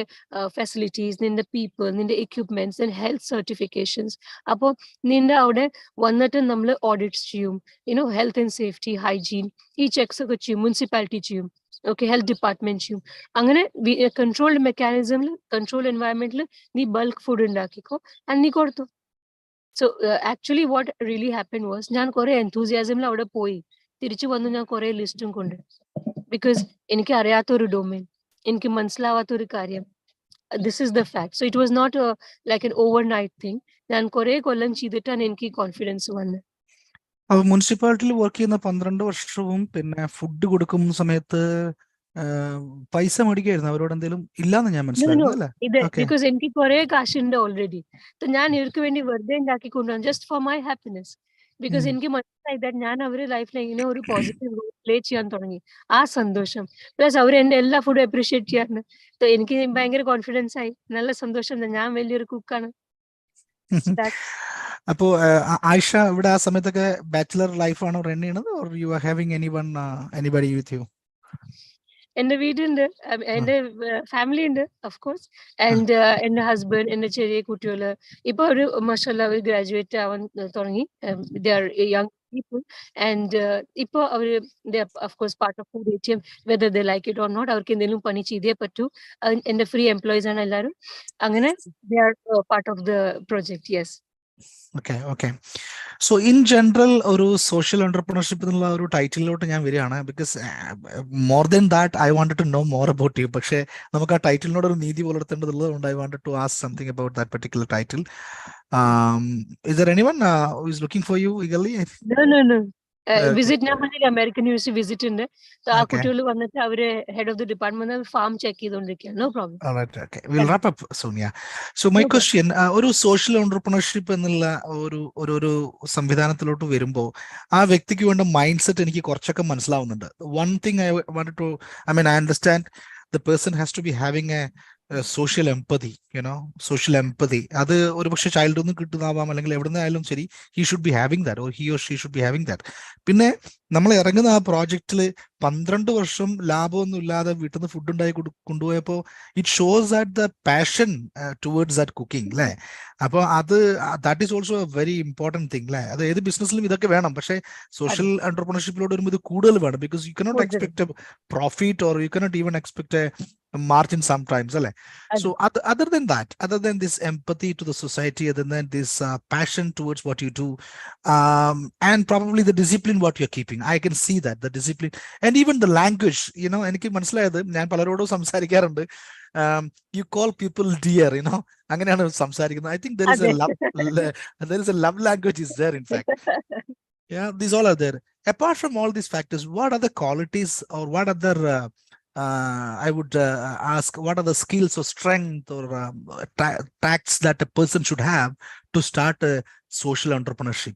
ഫെസിലിറ്റീസ്, നിന്റെ പീപ്പിൾ, നിന്റെ എക്യുപ്മെന്റ്സ് ആൻഡ് ഹെൽത്ത് സർട്ടിഫിക്കേഷൻസ്. അപ്പോൾ നിന്റെ അവിടെ വന്നിട്ട് നമ്മൾ ഓഡിറ്റ്സ് ചെയ്യും, you know, health and safety, hygiene, ഈ ചെക്സ് ഒക്കെ ചെയ്യും, മുനിസിപ്പാലിറ്റി ചെയ്യും, ഓക്കെ, ഹെൽത്ത് ഡിപ്പാർട്ട്മെന്റ് ചെയ്യും. അങ്ങനെ കൺട്രോൾഡ് മെക്കാനിസമിൽ, കൺട്രോൾഡ് എൻവയറമെന്റിൽ നീ ബൾക്ക് ഫുഡ് ഉണ്ടാക്കിക്കോ, ആൻഡ് നീ കൊടുത്തു. So actually what really happen was, ഞാൻ കുറെ എൻതൂസിയാസമിൽ അവിടെ പോയി, തിരിച്ചു വന്നു ഞാൻ കുറെ ലിസ്റ്റും കൊണ്ട്. ബിക്കോസ് എനിക്ക് അറിയാത്തൊരു ഡൊമൈൻ, എനിക്ക് മനസ്സിലാവാത്തൊരു കാര്യം, this is the fact. So it was not like an overnight thing. ഞാൻ കുറെ കൊല്ലം ചെയ്തിട്ടാണ് എനിക്ക് കോൺഫിഡൻസ് വന്നത്. അപ്പൊ മുനിസിപ്പാലിറ്റിയിൽ വർക്ക് ചെയ്യുന്ന 12 വർഷവും പിന്നെ ഫുഡ് കൊടുക്കുന്ന സമയത്ത് പൈസ മേടിക്കായിരുന്നു അവരോട് എന്തെങ്കിലും? ഇല്ലാന്ന് ഞാൻ മനസ്സിലായിരുന്നു അല്ലേ? ബിക്കോസ് എനിക്ക് കുറെ കാശുണ്ട് ഓൾറെഡി. ഞാൻ ഇവർക്ക് വേണ്ടി വെറുതെ ഉണ്ടാക്കി കൊണ്ടുവന്നു, just for my happiness. Because എനിക്ക് മനസ്സിലായി ദാറ്റ് ഞാൻ അവരുടെ ലൈഫിൽ ഇങ്ങനെ ഒരു പോസിറ്റീവ് റോൾ പ്ലേ ചെയ്യാൻ തുടങ്ങി. ആ സന്തോഷം പ്ലസ് അവർ എന്റെ എല്ലാ ഫുഡും അപ്രീഷിയേറ്റ് ചെയ്യാറുണ്ട്. എനിക്ക് ഭയങ്കര കോൺഫിഡൻസ് ആയി, നല്ല സന്തോഷം, ഞാൻ വലിയൊരു കുക്കാണ്. അപ്പോ ആയിഷ ഇവിടെ ആ സമയത്തൊക്കെ ബാച്ചിലർ ലൈഫ് ആണോ റൺ ചെയ്യണത്, or you are having anybody with you? എന്റെ വീടുണ്ട്, എന്റെ ഫാമിലി ഉണ്ട് ഓഫ് കോഴ്സ്, ആൻഡ് എന്റെ ഹസ്ബൻഡ്, എന്റെ ചെറിയ കുട്ടികള് ഇപ്പൊ ഒരു മാഷാഅല്ലാഹ് അവർ ഗ്രാജുവേറ്റ് ആവാൻ തുടങ്ങി. They are young people, and ഇപ്പൊ അവര് of course part of food ATM, whether they like it or not. അവർക്ക് എന്തെങ്കിലും പണി ചെയ്തേ പറ്റൂ. എന്റെ ഫ്രീ എംപ്ലോയീസ് ആണ് എല്ലാവരും. അങ്ങനെ they are part of the project. Yes. Okay. So in general ഒരു സോഷ്യൽ എന്റർപ്രണർഷിപ്പ് എന്നുള്ള ഒരു ടൈറ്റിലോട്ട് ഞാൻ വരികയാണ്. Because more than that I wanted to know more about you. പക്ഷേ നമുക്ക് ആ ടൈറ്റിലിനോട് ഒരു നീതി പുലർത്തേണ്ടതുള്ളത് കൊണ്ട് I wanted to ask something about that particular title. Is there anyone who is looking for you eagerly? No. Visit ഞാൻ പറഞ്ഞില്ല, അമേരിക്കൻ യൂണിവേഴ്സിറ്റി വിസിറ്റ് ഉണ്ട്. ആ കുട്ടികൾ വന്നിട്ട് അവര് head of the department form check ചെയ്തോണ്ടിരിക്കുകയാണ്. No problem. Okay. We'll wrap up soon. Yeah. So my question, ഒരു social entrepreneurship എന്നുള്ള ഒരു സംവിധാനത്തിലോട്ട് വരുമ്പോൾ ആ വ്യക്തിക്ക് വേണ്ട മൈൻഡ് സെറ്റ് എനിക്ക് കുറച്ചൊക്കെ മനസ്സിലാവുന്നുണ്ട്. One thing I wanted to, I understand the person has to be having a social empathy, social empathy. അത് ഒരു പക്ഷേ ചൈൽഡ് നിന്ന് കിട്ടുന്നതാവാം, അല്ലെങ്കിൽ എവിടെ നിന്നായാലും ശരി, he should be having that, or he or she should be having that. പിന്നെ നമ്മൾ ഇറങ്ങുന്ന ആ പ്രോജക്റ്റിൽ 12 വർഷം ലാഭമൊന്നും ഇല്ലാതെ വീട്ടിൽ നിന്ന് ഫുഡ് ഉണ്ടായി കൊണ്ടുപോയപ്പോൾ it shows that the passion towards that cooking അല്ലേ? അപ്പോൾ that is also a very important thing അല്ലേ? അത് ഏത് ബിസിനസ്സിലും ഇതൊക്കെ വേണം, പക്ഷേ സോഷ്യൽ എന്റർപ്രണർഷിപ്പിലോട്ട് വരുമ്പോൾ ഇത് കൂടുതൽ വേണം. Because you cannot expect A profit, or you cannot even expect A margin sometimes. So other than this empathy to the society, other than this passion towards what you do, and probably the discipline what you're keeping, I can see that the discipline, and even the language, എനിക്ക് മനസ്സിലായത്, ഞാൻ പലരോടും സംസാരിക്കാറുണ്ട്, you call people dear, അങ്ങനെയാണ് സംസാരിക്കുന്നത്. I think there is a love language is there, in fact. Yeah, these all are there. Apart from all these factors, what are the qualities, or what other I would ask, what are the skills or strength or tacts that a person should have to start a social entrepreneurship?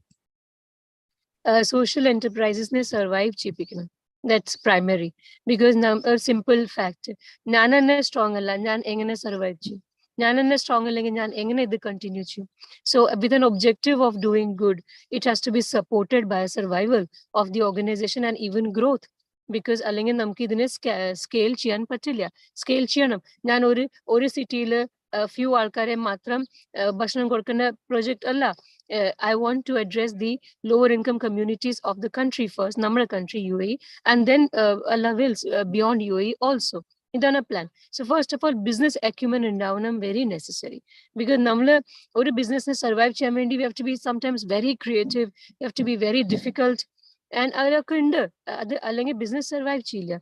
Social enterprises ne survive cheapikana. That's primary. Because a simple fact. Nana strong alla, nyan engane survive chi. Nana strong alla, nyan engane idu continue chi. So with an objective of doing good, it has to be supported by a survival of the organization and even growth. Because അല്ലെങ്കിൽ നമുക്ക് ഇതിനെ scale ചെയ്യാൻ പറ്റില്ല. Scale ചെയ്യണം. ഞാൻ ഒരു സിറ്റിയിൽ few ആൾക്കാരെ മാത്രം ഭക്ഷണം കൊടുക്കുന്ന project അല്ല. I want to address the lower income communities of the country first, നമ്മുടെ country UAE, and then Allah wills beyond UAE also. ഇതാണ് plan. So first of all business acumen ഉണ്ടാവണം വെരി നെസസറി. ബിക്കോസ് നമ്മൾ ഒരു ബിസിനസ്സിനെ survive ചെയ്യാൻ വേണ്ടി we have to be sometimes very creative, you have to be very difficult, and അതിലൊക്കെ ഉണ്ട്. അത് അല്ലെങ്കിൽ ബിസിനസ് സർവൈവ് ചെയ്യില്ല.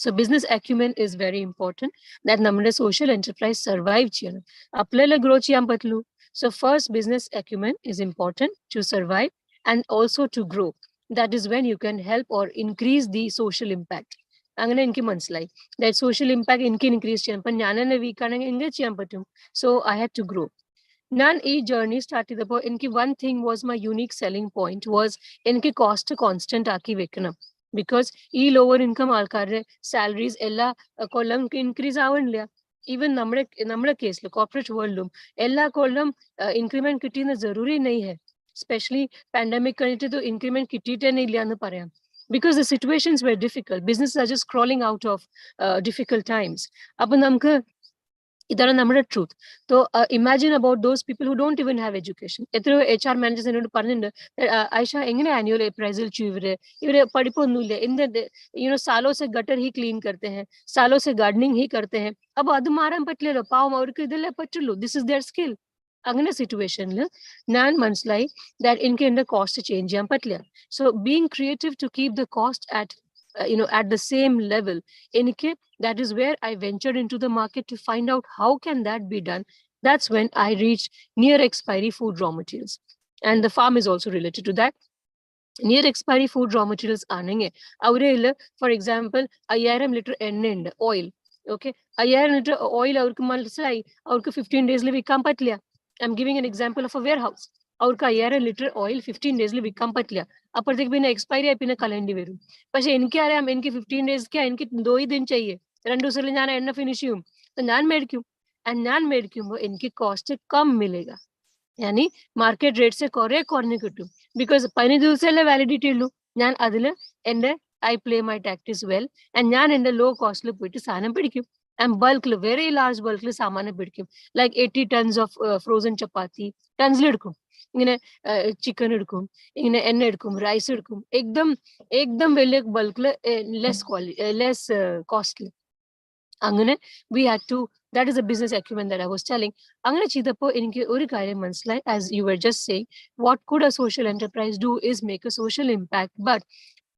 So business acumen is very important, that നമ്മുടെ social enterprise survive ചെയ്യണം. അപ്പളല്ലേ grow ചെയ്യാൻ പറ്റുള്ളൂ. So first business acumen is important to survive and also to grow. That is when you can help or increase the social impact. അങ്ങനെ എനിക്ക് മനസ്സിലായി that social impact എനിക്ക് increase ചെയ്യാൻ. അപ്പം ഞാൻ തന്നെ വീക്ക് ആണെങ്കിൽ എങ്ങനെ ചെയ്യാൻ പറ്റും? So I had to grow. ഞാൻ ഈ ജേർണി സ്റ്റാർട്ട് ചെയ്തപ്പോൾ എനിക്ക് one thing was my unique selling point was എനിക്ക് കോസ്റ്റ് കോൺസ്റ്റന്റ് ആക്കി വെക്കണം. ബിക്കോസ് ഈ ലോവർ ഇൻകം ആൾക്കാരുടെ സാലറീസ് എല്ലാ കൊല്ലം ഇൻക്രീസ് ആവണില്ല. ഈവൻ നമ്മുടെ കേസിൽ കോർപ്പറേറ്റ് വേൾഡിലും എല്ലാ കൊല്ലം ഇൻക്രിമെന്റ് കിട്ടിയെന്ന് ജറൂരി നെയ് ഹെ. സ്പെഷ്യലി പാൻഡമിക് കഴിഞ്ഞിട്ട് ഇൻക്രിമെന്റ് കിട്ടിയിട്ട് തന്നെ ഇല്ല എന്ന് പറയാം. Because the situations were difficult. Businesses are just crawling out of difficult times. അപ്പം നമുക്ക് ഇതാണ് നമ്മുടെ truth. So imagine about those people who don't ഇവൻ ഹാവ് എഡ്യൂക്കേഷൻ. എത്രയോ HR മാനേജേഴ്സ് എന്നോട് പറഞ്ഞിട്ടുണ്ട്, ആയിഷ എങ്ങനെ ആനുവൽ അപ്രൈസൽ ചെയ്യും ഇവര് പഠിപ്പൊന്നുമില്ല, എന്ത് സാലോ സെ ഗട്ടർ ഹി ക്ലീൻ करते हैं, സാലോ സെ ഗാർഡനിങ് ഹി करते हैं. അപ്പൊ അത് മാറാൻ പറ്റില്ലല്ലോ, പാവം അവർക്ക് ഇതല്ലേ പറ്റുള്ളൂ, ദിസ് ഇസ് ദെയർ സ്കിൽ. അങ്ങനെ സിറ്റുവേഷനിൽ ഞാൻ മനസ്സിലായി ദാറ്റ് എനിക്ക് എന്റെ കോസ്റ്റ് ചേഞ്ച് ചെയ്യാൻ പറ്റില്ല. So being creative to keep the cost at at the same level. That is where I ventured into the market to find out how can that be done. That's when I reached near expiry food raw materials. And the farm is also related to that. Near expiry food raw materials ആണെങ്കിൽ അവരിൽ for example 5000 litre എണ്ണ ഉണ്ട്, oil. Okay, 5000 litre oil അവർക്ക് മനസ്സിലായി അവർക്ക് 15 ഡേയ്സിൽ വിൽക്കാൻ പറ്റില്ല. I'm giving an example of a warehouse. അവർക്ക് 5000 ലിറ്റർ ഓയിൽ 15 ഡേയ്സിൽ വിൽക്കാൻ പറ്റില്ല. അപ്പോഴത്തേക്ക് പിന്നെ എക്സ്പയറി ആയി പിന്നെ കളയേണ്ടി വരും. പക്ഷെ എനിക്കറിയാം എനിക്ക് 15 ഡേയ്സ്ക്ക് എനിക്ക് 2 दिन चाहिए, 2 ദിവസത്തിൽ ഞാൻ എണ്ണ ഫിനിഷ് ചെയ്യും, ഞാൻ മേടിക്കും. ഞാൻ മേടിക്കുമ്പോൾ എനിക്ക് കോസ്റ്റ് കം മിലേഗ, यानी മാർക്കറ്റ് റേറ്റ് से കുറെ കുറഞ്ഞു കിട്ടും. ബിക്കോസ് 15 ദിവസമല്ലേ വാലിഡിറ്റി ഉള്ളൂ. ഞാൻ അതിൽ എന്റെ I play my tactics well, and ഞാൻ എന്റെ ലോ കോസ്റ്റിൽ പോയിട്ട് സാധനം പിടിക്കും. ആൻഡ് ബൾക്കിൽ വെരി ലാർജ് ബൾക്കിൽ സാമാനം പിടിക്കും. ലൈക്ക് 80 tons ഓഫ് ഫ്രോസൺ ചപ്പാത്തി ടൺസിലെടുക്കും. ഇങ്ങനെ ചിക്കൻ എടുക്കും, ഇങ്ങനെ എണ്ണ എടുക്കും, റൈസ് എടുക്കും, ഏകദം വലിയ ബൾക്കിൽ ലെസ് കോസ്റ്റ്ലി. അങ്ങനെ we had to, that is a business acumen that I was telling. അങ്ങനെ ചെയ്തപ്പോൾ എനിക്ക് ഒരു കാര്യം മനസ്സിലായി, as you were just saying, what could a social enterprise do is make a social impact. But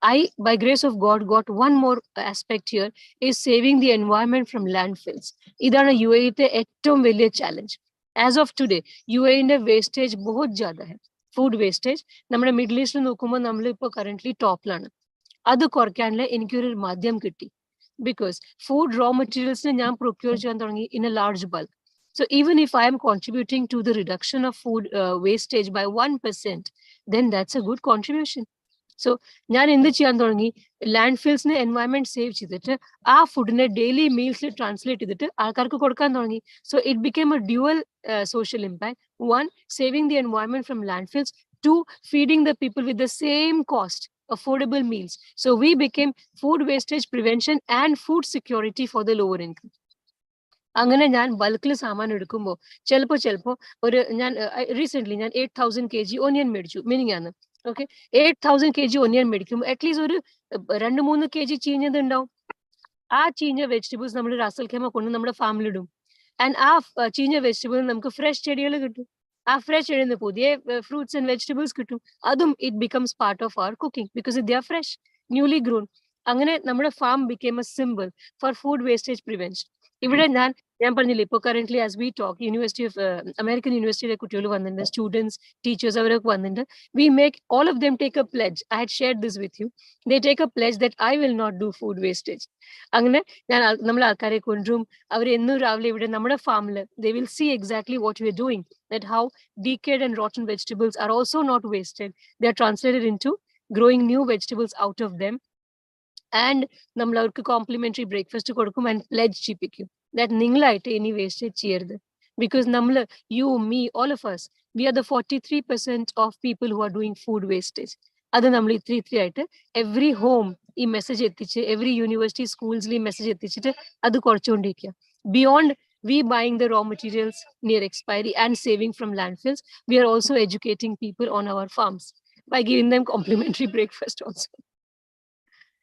I, by grace of God, got one more aspect here, is saving the environment from landfills. ഇതാണ് UAE ഏറ്റവും വലിയ challenge. As of today, UAE wastage बहुत ज्यादा है. Food wastage നമ്മുടെ middle ഈസ്റ്റിൽ നോക്കുമ്പോൾ നമ്മളിപ്പോൾ കറന്റ്ലി ടോപ്പിലാണ്. അത് കുറയ്ക്കാനുള്ള എനിക്കൊരു മാധ്യമം കിട്ടി. Because food raw materials ഞാൻ procure ചെയ്യാൻ തുടങ്ങി in a large bulk. So even if I am contributing to the reduction of food wastage by 1%, then that's a good contribution. So ഞാൻ എന്ത് ചെയ്യാൻ തുടങ്ങി, ലാൻഡ് ഫിൽസിന് എൻവയൺമെന്റ് സേവ് ചെയ്തിട്ട് ആ ഫുഡിനെ ഡെയിലി മീൽസിൽ ട്രാൻസ്ലേറ്റ് ചെയ്തിട്ട് ആൾക്കാർക്ക് കൊടുക്കാൻ തുടങ്ങി. So it became a dual social impact. One, saving the environment from landfills. Two, feeding the people with the same cost affordable meals. So we became food wastage prevention and food security for the lower income. അങ്ങനെ ഞാൻ ബൾക്കിൽ സാമാൻ എടുക്കുമ്പോൾ ചിലപ്പോൾ ഒരു ഞാൻ recent ഞാൻ 8000 kg onion മേടിച്ചു മിനിങ്ങാന്ന്. Okay, 8000 kg onion മേടിക്കുമ്പോൾ at least ഒരു 2-3 kg ചീഞ്ഞത് ഉണ്ടാവും. ആ ചീഞ്ഞ വെജിറ്റബിൾസ് നമ്മൾ റാസൽ ഖേമ കൊണ്ട് നമ്മുടെ ഫാമിലിടും. ആൻഡ് ആ ചീഞ്ഞ വെജിറ്റബിൾ നമുക്ക് ഫ്രഷ് ചെടികൾ കിട്ടും. ആ ഫ്രഷ് എഴുതുന്ന പുതിയ ഫ്രൂട്ട്സ് ആൻഡ് വെജിറ്റബിൾസ് കിട്ടും. അതും it becomes part of our cooking because they are fresh, newly grown. അങ്ങനെ നമ്മുടെ farm became a simple for food wastage prevention. ഇവിടെ ഞാൻ പറഞ്ഞില്ലേ, ഇപ്പോൾ currently as we talk university of American യൂണിവേഴ്സിറ്റിയിലെ കുട്ടികൾ വന്നിട്ടുണ്ട്, സ്റ്റുഡൻസ്, ടീച്ചേഴ്സ്, അവരൊക്കെ വന്നിട്ടുണ്ട്. We make all of them take a pledge. I had shared this with you. They take a pledge that I will not do food wastage. അങ്ങനെ നമ്മൾ ആൾക്കാരെ കൊണ്ടും അവർ എന്നും രാവിലെ ഇവിടെ നമ്മുടെ ഫാമിൽ they will see exactly what we are doing, that how decayed and rotten vegetables are also not wasted. They are translated into growing new vegetables out of them. And നമ്മൾ അവർക്ക് കോംപ്ലിമെന്ററി ബ്രേക്ക്ഫാസ്റ്റ് കൊടുക്കും and pledge ചെയ്യിപ്പിക്കും that നിങ്ങളായിട്ട് ഇനി wastage ചെയ്യരുത്. Because നമ്മൾ, you, me, all of us, we are the 43% of people who are doing food wastage. അത് നമ്മൾ ഇത്ര ആയിട്ട് എവറി ഹോം ഈ മെസ്സേജ് എത്തിച്ച്, എവറി യൂണിവേഴ്സിറ്റി സ്കൂൾസിൽ ഈ മെസ്സേജ് എത്തിച്ചിട്ട് അത് കുറച്ചുകൊണ്ടിരിക്കുക. Beyond we buying the raw materials near expiry and saving from landfills, we are also educating people on our farms by giving them complimentary breakfast also.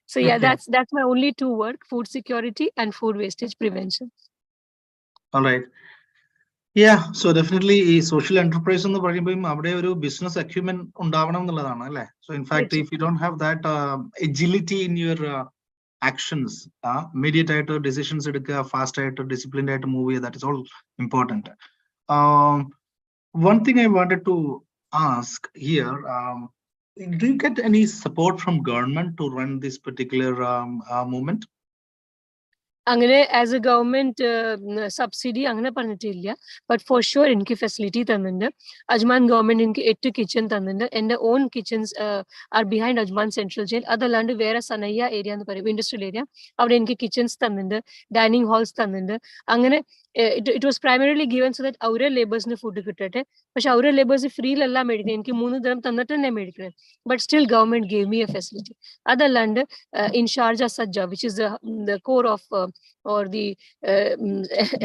So yeah, Okay. that's my only two work: food security and food wastage prevention. All right. Yeah, so definitely ഈ social enterprise എന്ന് പറയുമ്പോൾ അവിടെ ഒരു business acumen ഉണ്ടാവണം എന്നുള്ളതാണ് അല്ലേ. So in fact if you don't have that agility in your actions, immediate ആയിട്ട് decisions എടുക്കുക, ഫാസ്റ്റ് ആയിട്ട് ഡിസിപ്ലിൻഡ് ആയിട്ട് മൂവ് ചെയ്യുക, that is all important. One thing I wanted to ask here, do you get any support from government to run this particular movement? അങ്ങനെ as A government subsidy അങ്ങനെ പറഞ്ഞിട്ടില്ല. But for sure എനിക്ക് facility തന്നിട്ടുണ്ട്. Ajman government എനിക്ക് 8 kitchen തന്നിട്ടുണ്ട്. എൻ്റെ on kitchens R behind Ajman central jail. അതല്ലാണ്ട് വേറെ സനയ്യ ഏരിയ എന്ന് പറയും, ഇൻഡസ്ട്രിയൽ ഏരിയ, അവിടെ എനിക്ക് കിച്ചൺസ് തന്നിട്ടുണ്ട്, ഡൈനിങ് ഹാൾസ് തന്നിട്ടുണ്ട്. അങ്ങനെ it was primarily given so that അവരെ ലേബേഴ്സിന് ഫുഡ് കിട്ടട്ടെ. പക്ഷെ അവരെ ലേബേഴ്സ് ഫ്രീയിലല്ല മേടിക്കുന്നത്, എനിക്ക് 3 ദിനം തന്നിട്ട് തന്നെ മേടിക്കുന്നത്. But still government gave me a facility. അതല്ലാണ്ട് in Sharjah Sajja, which is the core of or the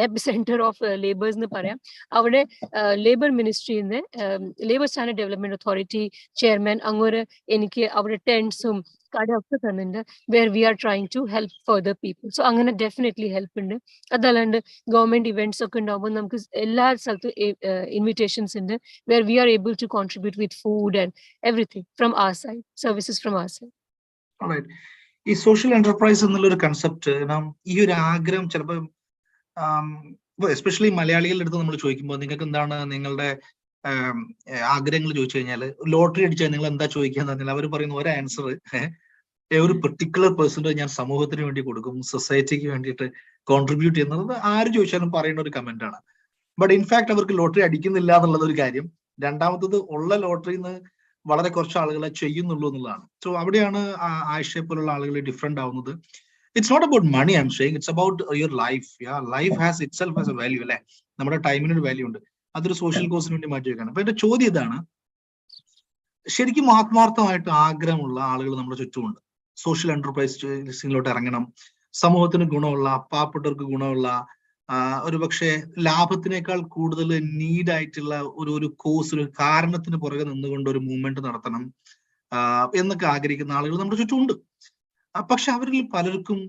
epicenter of labors എന്ന് പറയാം, അവിടെ ലേബർ മിനിസ്ട്രിന്ന് labour standard development authority chairman അങ്ങോട്ട് എനിക്ക് അവിടെ ടെന്റ്സും കടയൊക്കെ തന്നിട്ടുണ്ട്, where we are trying to help further people. So അങ്ങനെ ഡെഫിനറ്റ്ലി ഹെൽപ്പ് ഉണ്ട്. അതല്ലാണ്ട് ഗവൺമെന്റ് ഇവന്റ്സ് ഒക്കെ ഉണ്ടാകുമ്പോൾ നമുക്ക് എല്ലാ സ്ഥലത്തും ഇൻവിറ്റേഷൻസ് ഉണ്ട്, where we are able to contribute with food and everything from our side, services from our side. All right. ഈ സോഷ്യൽ എന്റർപ്രൈസ് എന്നുള്ളൊരു കൺസെപ്റ്റ്, ഈ ഒരു ആഗ്രഹം ചിലപ്പോൾ എസ്പെഷ്യലി മലയാളികളുടെ അടുത്ത് നമ്മൾ ചോദിക്കുമ്പോൾ നിങ്ങൾക്ക് എന്താണ് നിങ്ങളുടെ ആഗ്രഹങ്ങൾ ചോദിച്ചു കഴിഞ്ഞാൽ, ലോട്ടറി അടിച്ചാൽ നിങ്ങൾ എന്താ ചോദിക്കാന്ന് പറഞ്ഞാൽ അവർ പറയുന്ന ഒരു ആൻസർ, ഒരു പെർട്ടിക്കുലർ പെർസെന്റേജ് ഞാൻ സമൂഹത്തിന് വേണ്ടി കൊടുക്കും, സൊസൈറ്റിക്ക് വേണ്ടിയിട്ട് കോൺട്രിബ്യൂട്ട് ചെയ്യുന്നത് ആര് ചോദിച്ചാലും പറയുന്ന ഒരു കമന്റ് ആണ്. ബട്ട് ഇൻഫാക്ട് അവർക്ക് ലോട്ടറി അടിക്കുന്നില്ല എന്നുള്ളത് ഒരു കാര്യം. രണ്ടാമത്തത് ഉള്ള ലോട്ടറിന്ന് വളരെ കുറച്ച് ആളുകളെ ചെയ്യുന്നുള്ളൂ എന്നുള്ളതാണ്. സോ അവിടെയാണ് ആയിഷയെ പോലുള്ള ആളുകൾ ഡിഫറെന്റ് ആവുന്നത്. It's not about money, I am saying it's about your life. Life has itself has a value അല്ലെ. നമ്മുടെ ടൈമിനൊരു വാല്യൂ ഉണ്ട്, അതൊരു സോഷ്യൽ കോസിന് വേണ്ടി മാറ്റി വെക്കാണ്. അപ്പൊ എന്റെ ചോദ്യം ഇതാണ്, ശരിക്കും ആത്മാർത്ഥമായിട്ട് ആഗ്രഹമുള്ള ആളുകൾ നമ്മുടെ ചുറ്റുമുണ്ട്. സോഷ്യൽ എന്റർപ്രൈസിലോട്ട് ഇറങ്ങണം, സമൂഹത്തിന് ഗുണമുള്ള, പാവപ്പെട്ടവർക്ക് ഗുണമുള്ള, ഒരു പക്ഷേ ലാഭത്തിനേക്കാൾ കൂടുതൽ നീഡായിട്ടുള്ള ഒരു കോസ്, ഒരു കാരണത്തിന് പുറകെ നിന്നുകൊണ്ട് ഒരു മൂവ്മെന്റ് നടത്തണം എന്നൊക്കെ ആഗ്രഹിക്കുന്ന ആളുകൾ നമ്മുടെ ചുറ്റുമുണ്ട്. പക്ഷെ അവരിൽ പലർക്കും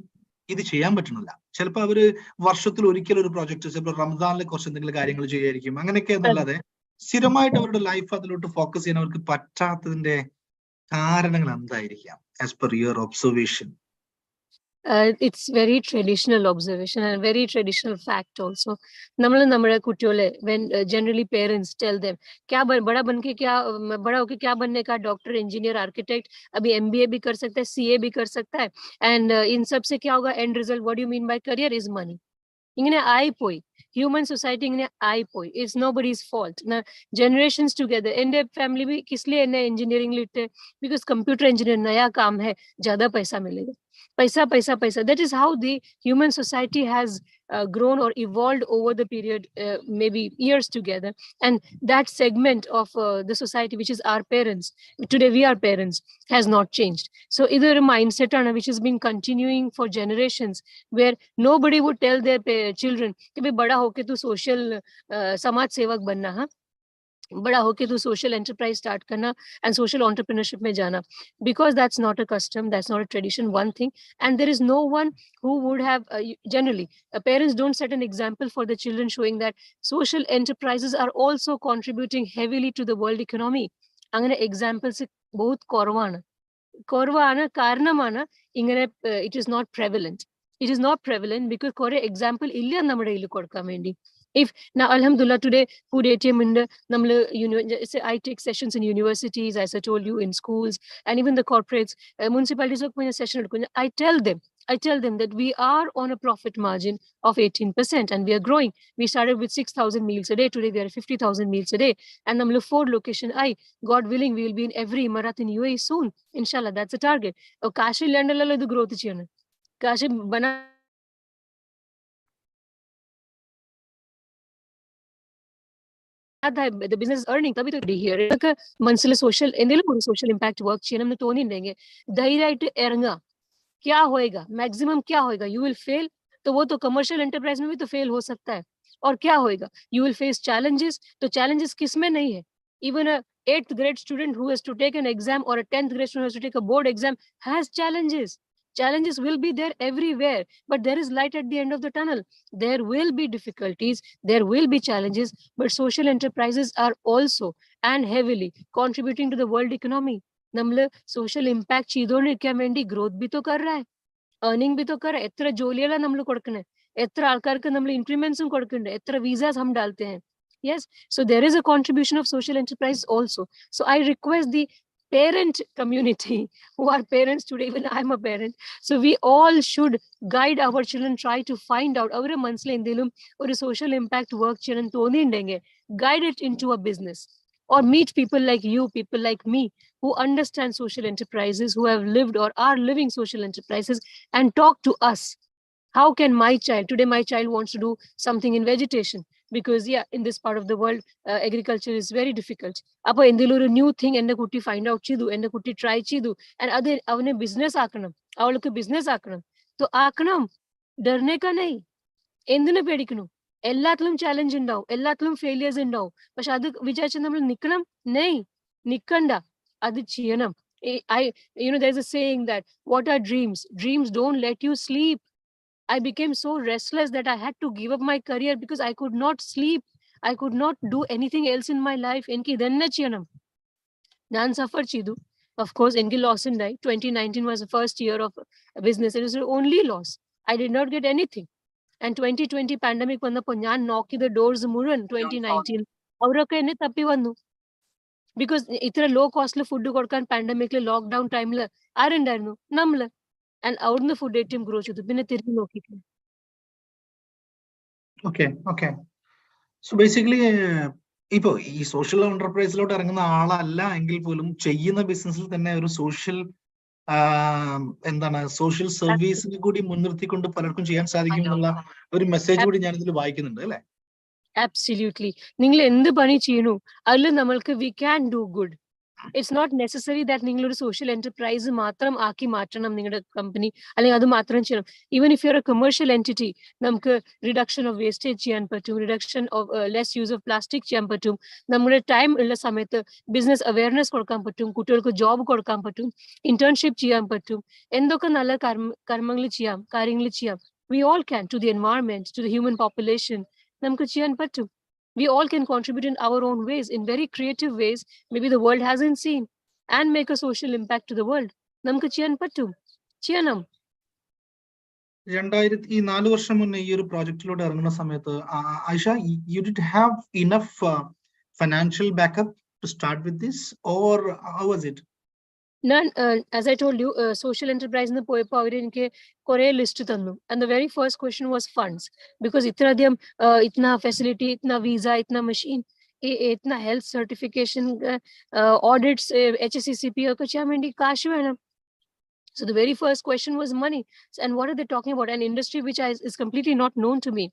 ഇത് ചെയ്യാൻ പറ്റുന്നില്ല. ചിലപ്പോൾ അവര് വർഷത്തിൽ ഒരിക്കൽ ഒരു പ്രോജക്റ്റ്, ചിലപ്പോൾ റംസാനിലെ കുറച്ച് എന്തെങ്കിലും കാര്യങ്ങൾ ചെയ്യായിരിക്കും, അങ്ങനെയൊക്കെ എന്നല്ലാതെ സ്ഥിരമായിട്ട് അവരുടെ ലൈഫ് അതിലോട്ട് ഫോക്കസ് ചെയ്യാൻ അവർക്ക് പറ്റാത്തതിന്റെ കാരണങ്ങൾ എന്തായിരിക്കാം as per your observation? It's very traditional observation and very traditional fact also. നമ്മൾ നമ്മുടെ കുട്ടികളെ, when generally parents tell them क्या बड़ा बन के क्या बड़ा होके क्या बनने का, डॉक्टर, इंजीनियर, आर्किटेक्ट, अभी MBA भी कर सकता है, CA भी कर सकता है, and इन सब से क्या होगा end result, what do you mean by career is money. ഇങ്ങനെ ആയിപ്പോയി ഹ്യൂമൻ സൊസൈറ്റി, ഇങ്ങനെ ആയിപ്പോയി. It's nobody's fault. Generations together എൻ്റെ ഫാമിലി भी किसलिए എന്നെ എഞ്ചിനീയറിംഗ് लिटे, बिकॉज कंप्यूटर इंजीनियर नया काम है, ज्यादा पैसा मिलेगा, पैसा पैसा पैसा. That is how the human society has grown or evolved over the period, maybe years together. And that segment of the society, which is our parents, today we are parents, has not changed. So either a mindset which has been continuing for generations, where nobody would tell their children कि भाई बड़ा होके तू social समाज सेवक बनना, हाँ बड़ा होके तू सोशल एंटरप्राइज स्टार्ट करना and social entrepreneurship में जाना, because that's not a custom, that's not a tradition, one thing. And there is no one who would have generally parents don't set an example for the children, showing that social enterprises are also contributing heavily to the world economy. അങ്ങനെ examples बहुत കുറവാണ്. കാരണമാണ് ഇങ്ങനെ it is not prevalent. It is not prevalent because കുറെ example ഇല്ല നമ്മുടെ കയ്യിൽ കൊടുക്കാൻ വേണ്ടി. If now alhamdulillah today food ATM in nammal I take sessions in universities, as I told you, in schools, and even the corporates, municipalities session. I tell them I tell them that we are on a profit margin of 18% and we are growing. We started with 6,000 meals a day. Today we are at 50,000 meals a day. And namlu 4 location God willing, we will be in every Emarat in UAE soon. Inshallah, that's a target. Kashi landalala the growth cheyana. Kashi bana the business is earning. Tabhi to here. Mansala social social impact work cheyanam to toni denge. Dhairya eranga. क्या होएगा maximum क्या होएगा you will fail तो वो तो commercial enterprise में भी तो फेल हो सकता है और क्या होएगा यू विल फेस चैलेंजेस तो चैलेंजेस किस में नहीं है even a 8th grade student who has to take an exam or a 10th grade student who has to take a board exam has challenges will be there everywhere but there is light at the end of the tunnel there will be difficulties there will be challenges but social enterprises are also and heavily contributing to the world economy നമ്മൾ social impact ചെയ്തുകൊണ്ടിരിക്കാൻ വേണ്ടി growth B തോ കർ രहा है earning भी तो कर रहा है എത്ര ജോലികളാണ് നമ്മൾ കൊടുക്കുന്നത് എത്ര ആൾക്കാർക്ക് നമ്മൾ ഇൻക്രിമെന്റ്സും കൊടുക്കുന്നുണ്ട് എത്ര visas हम डालते हैं yes so there is a contribution of social enterprise also so I request the parent community who are parents today even I'm a parent so we all should guide our children try to find out our മനസ്സിൽ എന്തെങ്കിലും ഒരു social impact work ചെയ്യണം തോന്നിയിട്ടുണ്ടെങ്കിൽ guide it into a business or meet people like you people like me who understand social enterprises, who have lived or are living social enterprises and talk to us. How can my child, today my child wants to do something in vegetation because yeah, in this part of the world, agriculture is very difficult. Appo endiluru new thing ende kutti find out chidu, ende kutti try chidu and adu avane business aakanam, avalukku business aakanam. To aakanam, darne ka nahi, endinu pedikanu. എല്ലാത്തിലും challenge ഉണ്ടാവും എല്ലാത്തിലും failures ഉണ്ടാവും പക്ഷെ അത് വിചാരിച്ച് നമ്മൾ നിൽക്കണം നെയ് നിക്കണ്ട അത് ചെയ്യണം there's a saying that what are dreams don't let you sleep I became so restless that I had to give up my career because I could not sleep I could not do anything else in my life enki idanna cheyanam nan suffer chidu of course enki loss undai 2019 was the first year of business it was the only loss I did not get anything and 2020 pandemic vannappo njan knock the doors muran 2019 avrakke enne tappi vannu because ഇത്ര law കോസ്റ്റിൽ food കൊടുക്കാൻ പാൻഡമിക്കിൽ lockdown ടൈമിൽ ആരുണ്ടായിരുന്നു നമ്മള് and അവിടുന്ന് food ഏറ്റവും grow ചെയ്തു പിന്നെ തിരിഞ്ഞു നോക്കിയിട്ടില്ല ഓക്കെ സോ ബേസിക്കലി ഇപ്പോ ഈ സോഷ്യൽ എന്റർപ്രൈസിലോട്ട് ഇറങ്ങുന്ന ആളല്ല എങ്കിൽ പോലും ചെയ്യുന്ന ബിസിനസ്സിൽ തന്നെ ഒരു സോഷ്യൽ എന്താണ് സോഷ്യൽ സർവീസിനെ കൂടി മുൻനിർത്തിക്കൊണ്ട് പലർക്കും ചെയ്യാൻ സാധിക്കും എന്നുള്ള ഒരു മെസ്സേജ് കൂടി ഞാൻ ഇതിൽ വായിക്കുന്നുണ്ട് അല്ലെ Absolutely. നിങ്ങൾ എന്ത് പണി ചെയ്യണു അതിൽ നമ്മൾക്ക് we can do good. It's not necessary that നിങ്ങൾ ഒരു social enterprise മാത്രം ആക്കി മാറ്റണം നിങ്ങളുടെ കമ്പനി അല്ലെങ്കിൽ അത് മാത്രം ചെയ്യണം even if you're a commercial entity നമുക്ക് reduction of wastage ചെയ്യാൻ പറ്റും reduction of less use of plastic ചെയ്യാൻ പറ്റും നമ്മുടെ ടൈം ഉള്ള സമയത്ത് business awareness കൊടുക്കാൻ പറ്റും കുട്ടികൾക്ക് ജോബ് കൊടുക്കാൻ പറ്റും internship ചെയ്യാൻ പറ്റും എന്തൊക്കെ നല്ല കർമ്മങ്ങൾ ചെയ്യാം കാര്യങ്ങൾ ചെയ്യാം we all can to the environment to the human population namku cheyan pattu we all can contribute in our own ways in very creative ways maybe the world hasn't seen and make a social impact to the world namku cheyan pattu cheyanam 2004 വർഷം മുന്നേ ഈ ഒരു പ്രോജക്റ്റിലോട്ട് ഇറങ്ങുന്ന സമയത്ത് Ayisha you did have enough financial backup to start with this or how was it None, as I told you, social enterprise in the poepo avare enke kore list tannu and the very first question was funds because itra diyam itna facility itna visa itna machine itna health certification audits HACCP ko chamendi cash venam so the very first question was money and what are they talking about an industry which is completely not known to me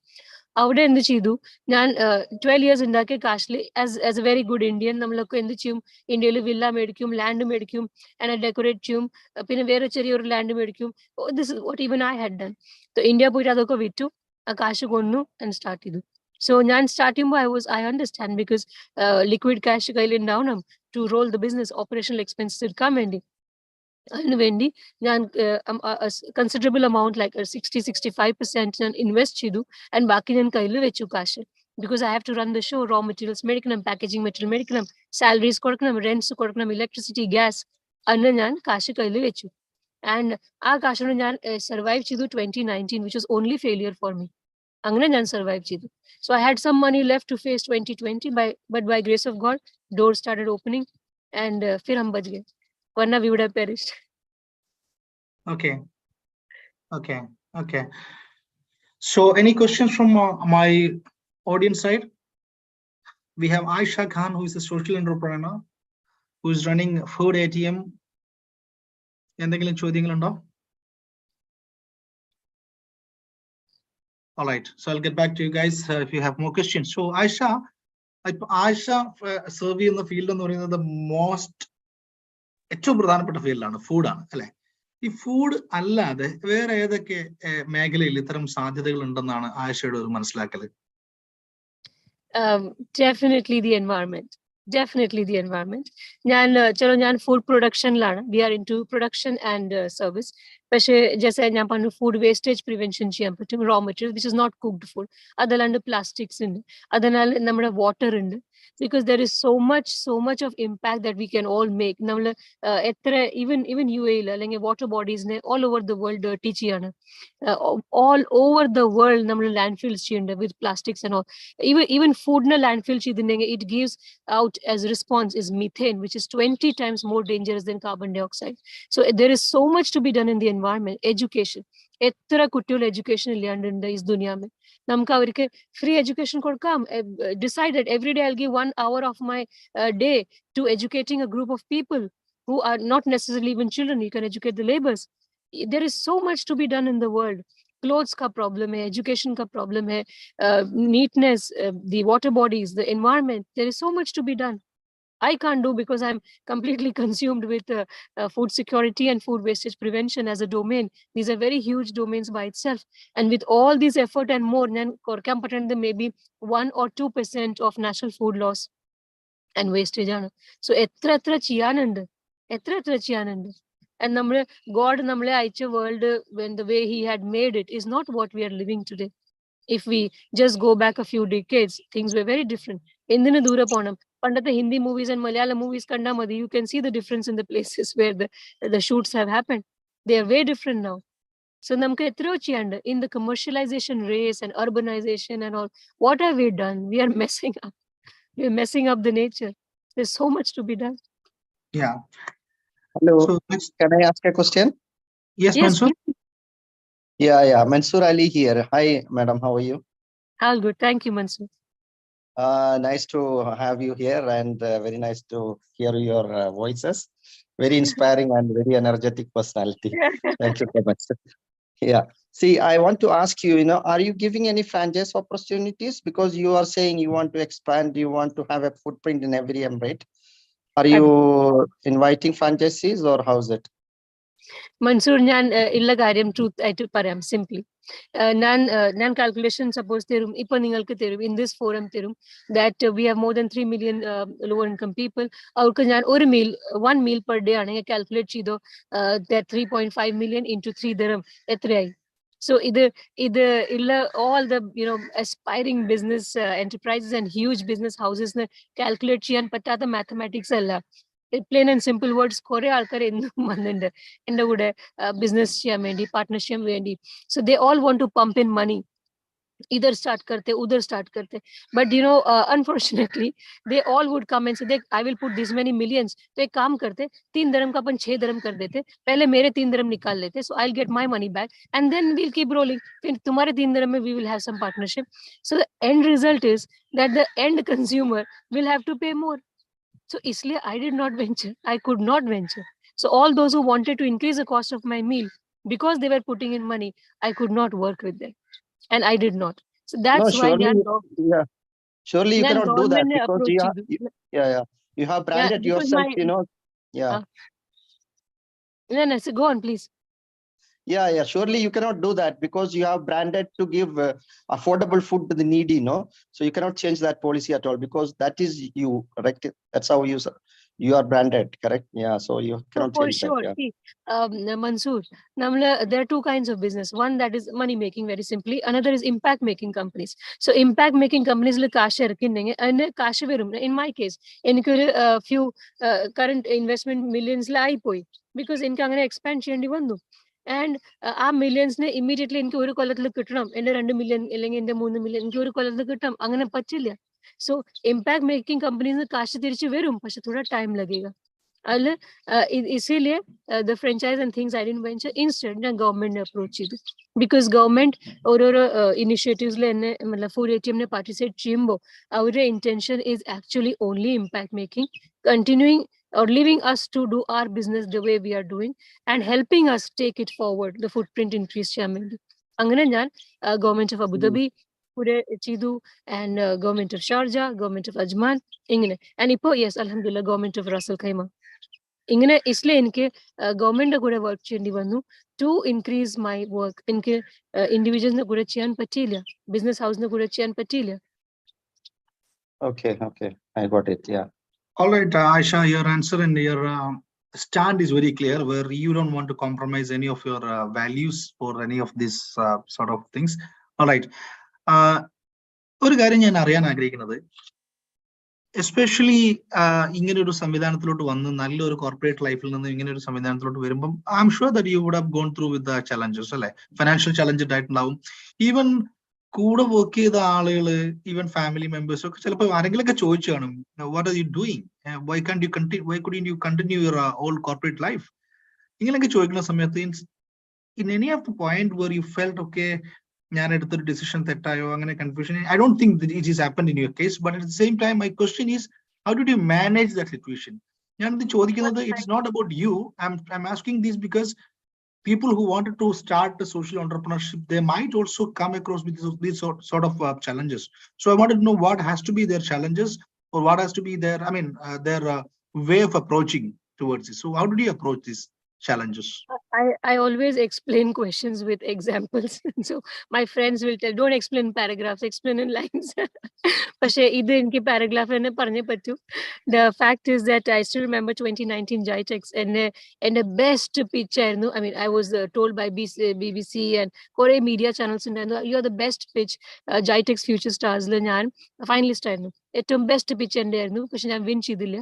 അവിടെ എന്ത് ചെയ്തു ഞാൻ 12 years ഉണ്ടാക്കിയ കാശിൽ as a very good Indian നമ്മളൊക്കെ എന്ത് ചെയ്യും ഇന്ത്യയിൽ വില്ല മേടിക്കും ലാൻഡ് മേടിക്കും ആൻഡ് ഡെക്കറേറ്റ് ചെയ്യും പിന്നെ വേറെ ചെറിയൊരു ലാൻഡ് മേടിക്കും this is what even I had done India പോയിട്ട് അതൊക്കെ വിറ്റു ആ കാശ് കൊന്നു ആൻഡ് സ്റ്റാർട്ട് ചെയ്തു സോ ഞാൻ സ്റ്റാർട്ട് ചെയ്യുമ്പോൾ I understand because liquid cash കയ്യിൽ ഉണ്ടാവണം to roll the business operational expenses എടുക്കാൻ വേണ്ടി അതിനു വേണ്ടി ഞാൻ കൺസിഡറബിൾ amount like 60-65% ഞാൻ ഇൻവെസ്റ്റ് ചെയ്തു ആൻഡ് ബാക്കി ഞാൻ കയ്യിൽ വെച്ചു കാശ് because I have to run the show raw materials മേടിക്കണം packaging material മേടിക്കണം salaries കൊടുക്കണം rents കൊടുക്കണം electricity gas അന്ന് ഞാൻ കാശ് കയ്യിൽ വെച്ചു ആൻഡ് ആ കാശോട് ഞാൻ സർവൈവ് ചെയ്തു 2019 which was only failure for me അങ്ങനെ ഞാൻ സർവൈവ് ചെയ്തു so I had some money left to face 2020 but by grace of God doors started opening and फिर हम बच गए Varna we would have perished. Okay. Okay. Okay. So any questions from my audience side? We have Ayesha Khan, who is a social entrepreneur, who is running food ATM. എന്തെങ്കിലും ചോദ്യങ്ങളുണ്ടോ? All right. So I'll get back to you guys if you have more questions. So Ayesha serve ചെയ്യുന്ന field എന്ന് പറയുന്നത് ഏറ്റവും പ്രധാനപ്പെട്ട ഫീൽഡാണ്, ഫുഡാണ് അല്ലെ? ഈ ഫുഡ് അല്ലാതെ വേറെ ഏതൊക്കെ മേഖലയിൽ ഇത്തരം സാധ്യതകൾ ഉണ്ടെന്നാണ് ആയിഷയുടെ ഒരു മനസ്സിലാക്കല്? Definitely the environment. Definitely the environment. ഞാൻ food പ്രൊഡക്ഷനിലാണ്. We are into production and service. പക്ഷേ ജैसे ഞാൻ പറഞ്ഞു, ഫുഡ് വേസ്റ്റേജ് പ്രിവെൻഷൻ ചെയ്യാൻ പറ്റും. Raw material which is not cooked food, അതല്ലാണ്ട് പ്ലാസ്റ്റിക്സ് ഉണ്ട്, അതിനാൽ നമ്മുടെ വാട്ടർ ഉണ്ട്. Because there is so much of impact that we can all make. നമ്മൾ even UAE അല്ലെങ്കിൽ water ബോഡീസിനെ all over the world dirty ചെയ്യാണ്. All over the world നമ്മൾ landfills ചെയ്യുന്നുണ്ട് with plastics and all. Even food na landfill chidinenge, it gives out as response is methane, which is 20 times more dangerous than carbon dioxide. So there is so much to be done in the environment. Education, etra kuttiyol education illanda is dunya mein. Namka avarke free education kodkam. Decided every day I'll give 1 hour of my day to educating a group of people who are not necessarily even children. You can educate the laborers. There is so much to be done in the world. Clothes ka problem hai, education ka problem hai, neatness, the water bodies, the environment. There is so much to be done. I can't do because I'm completely consumed with food security and food wastage prevention as a domain. These are very huge domains by itself. And with all this effort and more, maybe 1 or 2% of national food loss and wastage. So etra chiyanand. And God namale aicha world, when the way he had made it is not what we are living today. If we just go back a few decades, things were very different. Endina dura ponam. Pandata Hindi movies and Malayalam movies kanda madi, you can see the difference in the places where the shoots have happened. They are way different now. So namka etro chiyanda in the commercialization race and urbanization and all. What have we done? We are messing up. We are messing up the nature. There's so much to be done. Yeah. Hello. So can I ask a question? Yes, Mansoor. Yeah. Mansoor Ali here. Hi, madam. How are you? All good. Thank you, Mansoor. Nice to have you here, and very nice to hear your voices. Very inspiring and very energetic personality. Thank you so much. Yeah. See, I want to ask you, are you giving any franchise opportunities? Because you are saying you want to expand, you want to have a footprint in every emirate. Are you inviting franchisees or how's it? Mansoor, illa karyam truth aittu parayam simply. Nan calculation suppose terum ipo ningalku terum in this forum terum that we have more than 3 million lower income people. Avarku nan oru meal 1 meal per day aane calculate chido that 3.5 million into 3 dirham etrayai. So either all the aspiring business enterprises and huge business houses ne calculate chiyan patta mathematics alla. Plain and simple words kore alkare ennu mandinde ende kude business cheyan vendi partnership vendi. So they all want to pump in money, either start karte udhar start karte, but unfortunately they all would come and say I will put this many millions. तो एक काम करते 3 dirham का अपन 6 dirham कर देते, पहले मेरे 3 dirham निकाल लेते, so I'll get my money back and then we'll keep rolling. फिर तुम्हारे 3 dirham में we will have some partnership. So the end result is that the end consumer will have to pay more. So isliye I did not venture. I could not venture. So all those who wanted to increase the cost of my meal because they were putting in money, I could not work with them, and I did not. So that's why surely you cannot do that because you have branded yourself. No, so go on, please. Yeah. Surely you cannot do that because you have branded to give affordable food to the needy, so you cannot change that policy at all because that is you, correct? That's how you are branded, correct? Yeah, so you cannot change sure. that. See, Mansoor, there are two kinds of business. One that is money making, very simply. Another is impact making companies. So impact making companies like in my case, in a few current investment millions because in expand chendi vandu. And ആ മില്യൻസിനെ immediately എനിക്ക് ഒരു കൊല്ലത്തിൽ കിട്ടണം, എന്റെ 2 million അല്ലെങ്കിൽ എന്റെ 3 million എനിക്ക് ഒരു കൊല്ലത്തിൽ കിട്ടണം, അങ്ങനെ പറ്റില്ല. സോ ഇമ്പാക്ട് മേക്കിംഗ് കമ്പനീസ് കാശ് തിരിച്ചു വരും, പക്ഷെ थोड़ा ടൈം लगेगा. इसीलिए the franchise and things I didn't venture. Instead ഞാൻ government approach ചെയ്തു because government ഓരോരോ initiatives എന്നെ food ATM participate ചെയ്യുമ്പോൾ our intention is actually only impact making, continuing or leaving us to do our business the way we are doing and helping us take it forward, the footprint increase ചെയ്യാൻ വേണ്ടി. അങ്ങനെ ഞാൻ government of Abu Dhabi കൂടെ ചെയ്തു and government of Sharjah, government of Ajman ഇങ്ങനെ. And ഇപ്പോൾ yes alhamdulillah government of Ras Al Khaimah. ഇങ്ങനെ इसलिए എനിക്ക് ഗവൺമെന്റിന്റെ കൂടെ വർക്ക് ചെയ്യേണ്ടി വന്നു ടു ഇൻക്രീസ് മൈ വർക്ക്. എനിക്ക് ഇൻഡിവിജ്വൽസിന്റെ കൂടെ ചെയ്യാൻ പറ്റിയില്ല, ബിസിനസ് ഹൗസിന്റെ കൂടെ ചെയ്യാൻ പറ്റിയില്ല. Okay, I got it. Yeah. All right, Ayesha, your answer and your stand is very clear, where you don't want to compromise any of your values for any of these sort of things. All right. ഒരു കാര്യം ഞാൻ അറിയാൻ ആഗ്രഹിക്കുന്നത്, especially ഇങ്ങനെ ഒരു സംവിധാനത്തിലോട്ട് വന്ന് നല്ലൊരു corporate ലൈഫിൽ നിന്ന് ഇങ്ങനെ ഒരു സംവിധാനത്തിലോട്ട് വരുമ്പം I'm sure that you would have gone through with the challenges അല്ലെ, ഫൈനാൻഷ്യൽ ചലഞ്ച് ആയിട്ടുണ്ടാവും. ഈവൻ കൂടെ വർക്ക് ചെയ്ത ആളുകള്, ഈവൻ ഫാമിലി മെമ്പേഴ്സ് ഒക്കെ ചിലപ്പോൾ ആരെങ്കിലൊക്കെ ചോദിച്ചു കാണും, what are you doing, why couldn't you continue your old corporate life, ഇങ്ങനെയൊക്കെ ചോദിക്കുന്ന സമയത്ത് in any of the point where you felt okay ഞാൻ എടുത്തൊരു ഡിസിഷൻ തെറ്റായോ അങ്ങനെ confusion, I don't think it is happened in your case, but at the same time my question is how did you manage that situation? ഞാനിത് ചോദിക്കുന്നത് it's not about you, I'm asking this because people who wanted to start the social entrepreneurship, they might also come across with these sort of challenges. So I wanted to know what has to be their challenges, or what has to be their, their way of approaching towards this. So how did you approach these challenges? I always explain questions with examples. So my friends will tell, don't explain paragraphs, explain in lines. പക്ഷേ ഇത് എനിക്ക് paragraph തന്നെ പറഞ്ഞേ പറ്റൂ. The fact is that I still remember 2019 Jitex എന്റെ best pitch ആയിരുന്നു. I was told by BBC and കുറെ media channels ഉണ്ടായിരുന്നു, you are the best pitch. Jitex Future Stars'ൽ ഞാൻ ഫൈനലിസ്റ്റ് ആയിരുന്നു. ഏറ്റവും ബെസ്റ്റ് പിച്ച് എൻ്റെ ആയിരുന്നു, പക്ഷെ ഞാൻ വിൻ ചെയ്തില്ല.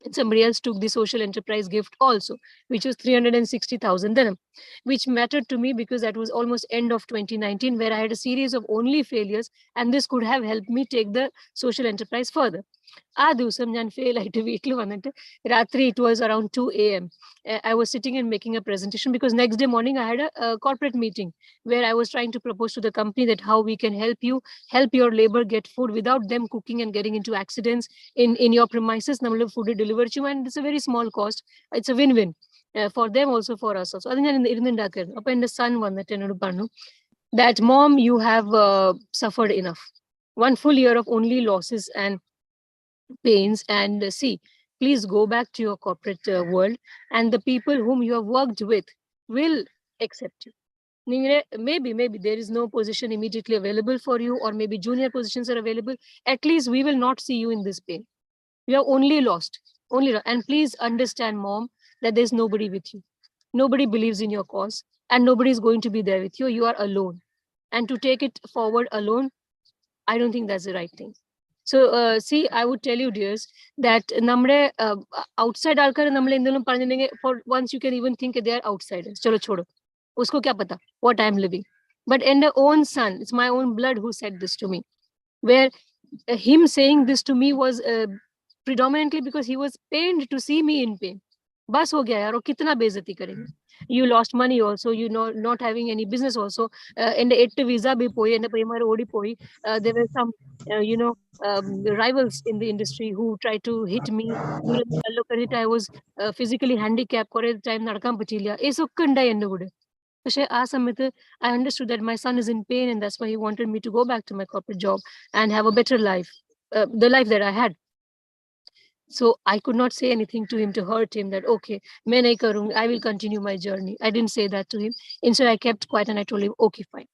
And somebody else took the social enterprise gift also, which was 360,000 dirham, which mattered to me because that was almost end of 2019, where I had a series of only failures, and this could have helped me take the social enterprise further. ആ ദിവസം ഞാൻ fail ആയിട്ട് വീട്ടിൽ വന്നിട്ട് രാത്രി, it was around 2 AM, I was sitting and making a presentation because next day morning I had a corporate meeting where I was trying to propose to the company that how we can help your labor get food without them cooking and getting into accidents in your premises. Nammal food deliver cheyu, and it's a very small cost, it's a win-win for them also, for us also. Adu njan irundundakirunnu. Appo ende son vannittu ennodu pannu that mom, you have suffered enough, one full year of only losses and pains, and see, please go back to your corporate world, and the people whom you have worked with will accept you. Maybe there is no position immediately available for you, or maybe junior positions are available. At least we will not see you in this pain. You have only lost, and please understand, mom, that there's nobody with you. Nobody believes in your cause, and nobody is going to be there with you. You are alone, and to take it forward alone, I don't think that's the right thing. So see, I would tell you, dears, that namre outside alkar namle indalum parnenge, for once you can even think they are outsiders. Chalo chodo, usko kya pata what I am living. But in the own son, it's my own blood who said this to me, where him saying this to me was predominantly because he was pained to see me in pain. Bas ho gaya yaar, kitna bezati karenge. You lost money also, you know, not having any business also. And the visa bhi poi, and the odi poi. There were some rivals in the industry who tried to hit me. I was physically handicapped. Kore time nadakam patilla. Eso kanda endu gude. I understood that my son is in pain, and that's why he wanted me to go back to my corporate job and have a better life, the life that I had. So I could not say anything to him to hurt him that, okay, main nahi karungi, I will continue my journey. I didn't say that to him. Instead, I kept quiet and I told him, okay, fine.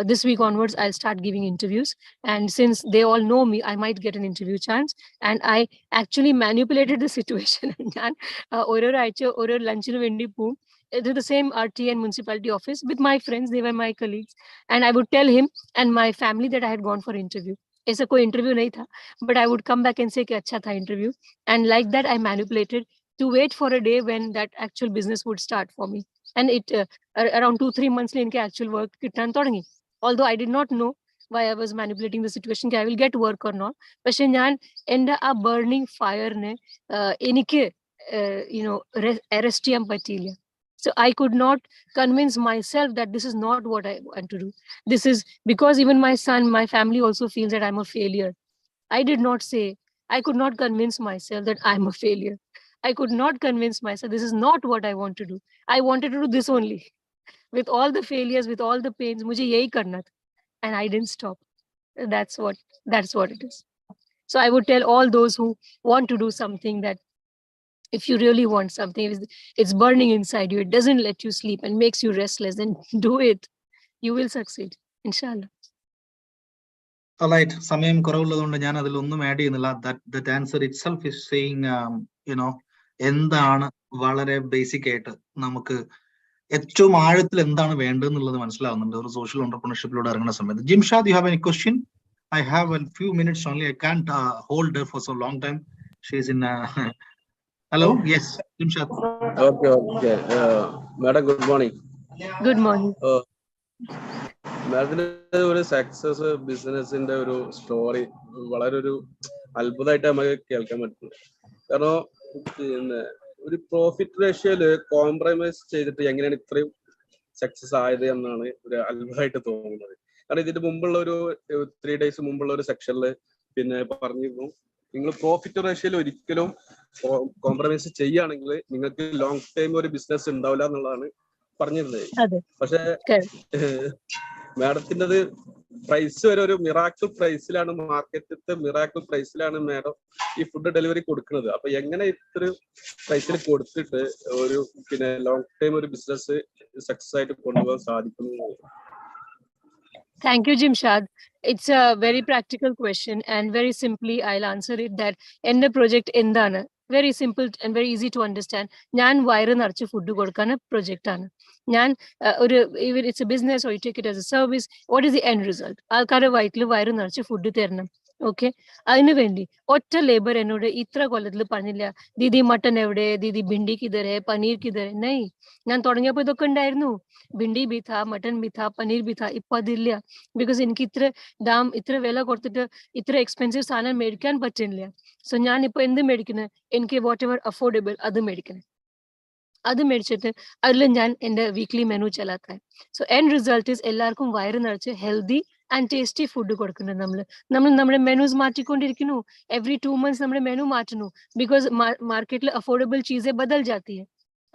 This week onwards, I'll start giving interviews. And since they all know me, I might get an interview chance. And I actually manipulated the situation. To the same RT and municipality office with my friends, they were my colleagues. And I would tell him and my family that I had gone for interview. ऐसा कोई interview नहीं था, but I would come back and say कि अच्छा था interview. And like that, I manipulated to wait for a day when that actual business would start for me. And it around 2-3 months in actual work kittan thoddangi. Although I did not know why I was manipulating the situation, I will get work or not. But njan enda a burning fire ne enike arrest ചെയ്യാൻ പറ്റിയില്ല. So I could not convince myself that this is not what I want to do. This is because even my son, my family also feels that I'm a failure. I did not say, I could not convince myself that I'm a failure. I could not convince myself this is not what I want to do. I wanted to do this only. With all the failures, with all the pains, mujhe yahi karna tha. And I didn't stop. That's what it is. So I would tell all those who want to do something that if you really want something, if it's burning inside you, it doesn't let you sleep and makes you restless, then do it. You will succeed, inshallah. Alright, സമയം കുറവുള്ളതുകൊണ്ട് ഞാൻ അതിലൊന്നും add ചെയ്യുന്നില്ല. That answer itself is saying, എന്താണ് വളരെ basic ആയിട്ട് നമുക്ക് ഏറ്റവും ആഴത്തിൽ എന്താണ് വേണ്ടതെന്നുള്ളത് മനസ്സിലാവുന്നുണ്ട് ഒരു സോഷ്യൽ എന്റർപ്രണർഷിപ്പിലൂടെ ഇറങ്ങുന്ന സമയത്ത്. Jimshad, you have any question? I have a few minutes only. I can't hold her for so long time. She's in hello. Yes, Jimshad. Okay. Madam, good morning. Good morning. Madam, ഒരു success ബിസിനസിന്റെ ഒരു story വളരെ ഒരു അത്ഭുതമായിട്ട് നമുക്ക് കേൾക്കാൻ പറ്റുന്നത്. കാരണം പിന്നെ ഒരു പ്രോഫിറ്റ് റേഷ്യോയില് കോംപ്രമൈസ് ചെയ്തിട്ട് എങ്ങനെയാണ് ഇത്രയും സക്സസ് ആയത് എന്നാണ് ഒരു അത്ഭുതമായിട്ട് തോന്നുന്നത്. കാരണം ഇതിന്റെ മുമ്പുള്ള ഒരു 3 days മുമ്പുള്ള ഒരു സെക്ഷനിൽ പിന്നെ പറഞ്ഞിരുന്നു, നിങ്ങൾ പ്രോഫിറ്റ് റേഷ്യോയിൽ ഒരിക്കലും കോംപ്രമൈസ് ചെയ്യുകയാണെങ്കിൽ നിങ്ങൾക്ക് ലോങ് ടൈം ഒരു ബിസിനസ് ഉണ്ടാവില്ല എന്നുള്ളതാണ് പറഞ്ഞിരുന്നത്. പക്ഷെ മാഡത്തിൻ്റെത് പ്രൈസ് വരെ ഒരു മിറാക്കിൾ പ്രൈസിലാണ്, മാർക്കറ്റിലത്തെ മിറാക്കിൾ പ്രൈസിലാണ് മാഡം ഈ ഫുഡ് ഡെലിവറി കൊടുക്കുന്നത്. അപ്പൊ എങ്ങനെ ഇത്ര പ്രൈസിൽ കൊടുത്തിട്ട് ഒരു പിന്നെ ലോങ് ടൈം ഒരു ബിസിനസ് സക്സസ് ആയിട്ട് കൊണ്ടുപോകാൻ സാധിക്കുന്നു? Thank you, Jimshad. It's a very practical question, and very simply I'll answer it that in the project endana, very simple and very easy to understand. Njan vayru narichu food kodukana project aanu. Njan even it's a business or you take it as a service, what is the end result? Alkare vayru narichu food therna. Okay, അതിനു വേണ്ടി ഒറ്റ labour എന്നോട് ഇത്ര കൊല്ലത്തിൽ പറഞ്ഞില്ല, Didi mutton എവിടെ, ദീദി ഭിണ്ടി കിതരെ, പനീർ കിതരെ. നൈ, ഞാൻ തുടങ്ങിയപ്പോ ഇതൊക്കെ ഉണ്ടായിരുന്നു. ഭിണ്ടി ബി താ, മട്ടൻ ബി താ, പനീർ ബി താ. ഇപ്പൊ അതില്ല. ബിക്കോസ് എനിക്ക് ഇത്ര വില കൊടുത്തിട്ട് ഇത്ര എക്സ്പെൻസീവ് സാധനം മേടിക്കാൻ പറ്റുന്നില്ല. സോ ഞാൻ ഇപ്പൊ എന്ത് മേടിക്കുന്നത്, എനിക്ക് വാട്ട് എവർ അഫോർഡബിൾ അത് മേടിക്കണം. അത് മേടിച്ചിട്ട് അതിൽ ഞാൻ എൻ്റെ വീക്ക്ലി മെനു ചലാത്താൻ. സോ എൻഡ് റിസൾട്ട് ഈസ് എല്ലാവർക്കും വയറ് നിറച്ച് ഹെൽത്തി ആൻഡ് ടേസ്റ്റി ഫുഡ് കൊടുക്കുന്നത്. നമ്മൾ നമ്മുടെ മെനൂസ് മാറ്റിക്കൊണ്ടിരിക്കുന്നു. എവറി 2 months നമ്മുടെ മെനു മാറ്റുന്നു. ബിക്കോസ് മാർക്കറ്റിൽ അഫോർഡബിൾ ചീസേ ബദൽ ജാത്തി ഹൈ.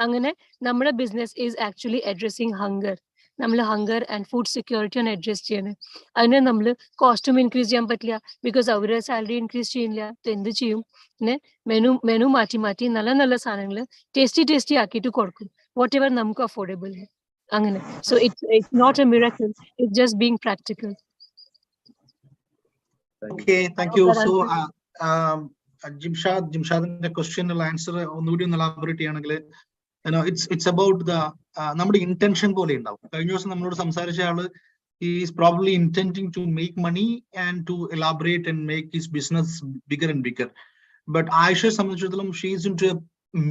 അങ്ങനെ നമ്മുടെ business is actually addressing hunger. നമ്മൾ ഹങ്കർ ആൻഡ് ഫുഡ് സെക്യൂരിറ്റിയാണ് അഡ്രസ് ചെയ്യുന്നത്. അതിനെ നമ്മൾ കോസ്റ്റും ഇൻക്രീസ് ചെയ്യാൻ പറ്റില്ല, ബിക്കോസ് അവരുടെ സാലറി ഇൻക്രീസ് ചെയ്യില്ല. എന്ത് ചെയ്യും, പിന്നെ മെനു മാറ്റി നല്ല നല്ല സാധനങ്ങൾ ടേസ്റ്റി ആക്കിയിട്ട് കൊടുക്കും, വാട്ട് എവർ നമുക്ക് അഫോർഡബിൾ. അങ്ങനെ. So it's not a miracle, it's just being practical. Okay, thank you. So ജിംഷാദിന്റെ ക്വസ്റ്റ്യനുള്ള ആൻസർ ഒന്നുകൂടി ഒന്ന് എലാബറേറ്റ് ചെയ്യുകയാണെങ്കിൽ, it's about the നമ്മുടെ ഇന്റൻഷൻ പോലെ ഉണ്ടാവും. കഴിഞ്ഞ ദിവസം നമ്മളോട് സംസാരിച്ച ആള് is probably intending to make money and to elaborate and make his business bigger and bigger. But Ayesha സംബന്ധിച്ചിടത്തോളം she is into a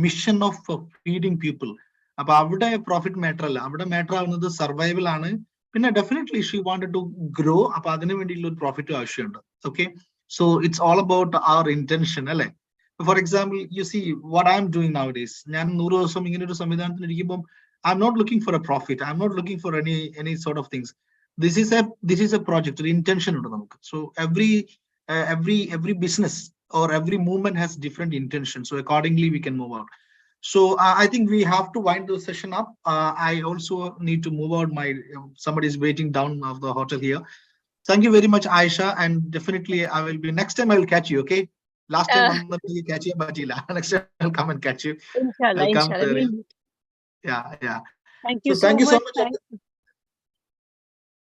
mission of feeding people. അപ്പൊ അവിടെ പ്രോഫിറ്റ് മാറ്റർ അല്ല, അവിടെ മാറ്റർ ആവുന്നത് സർവൈവൽ ആണ്. പിന്നെ definitely she wanted to grow. അപ്പൊ അതിനു വേണ്ടിയുള്ള ഒരു പ്രോഫിറ്റ് ആവശ്യമുണ്ട്. Okay, so it's all about അവർ ഇന്റൻഷൻ അല്ലെ. For example, you see what I am doing now days. ഞാൻ 100 ദിവസം ഇങ്ങനെ ഒരു സംവിധാനത്തിൽ ഇരിക്കുമ്പോൾ I am not looking for a profit, I am not looking for any sort of things. This is a project, ഒരു intention ഉണ്ട് നമുക്ക്. So every business or every movement has different intentions, so accordingly we can move out. So I think we have to wind the session up. I also need to move out. Somebody is waiting down of the hotel here. Thank you very much, Ayesha, and definitely I will be, next time I will catch you. Okay, last time I'm catch you, but next time I'll come and catch you. Inshallah. Yeah. Thank you so so much.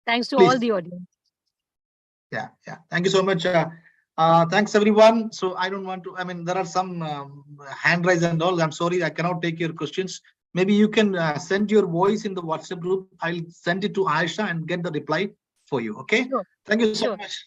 Thanks to Please. all the audience. Yeah. Thank you so much. Thanks everyone. So I don't want to, there are some hand raise and all. I'm sorry, I cannot take your questions. Maybe you can send your voice in the WhatsApp group. I'll send it to Ayesha and get the reply for you. Okay. Sure. Thank you so much.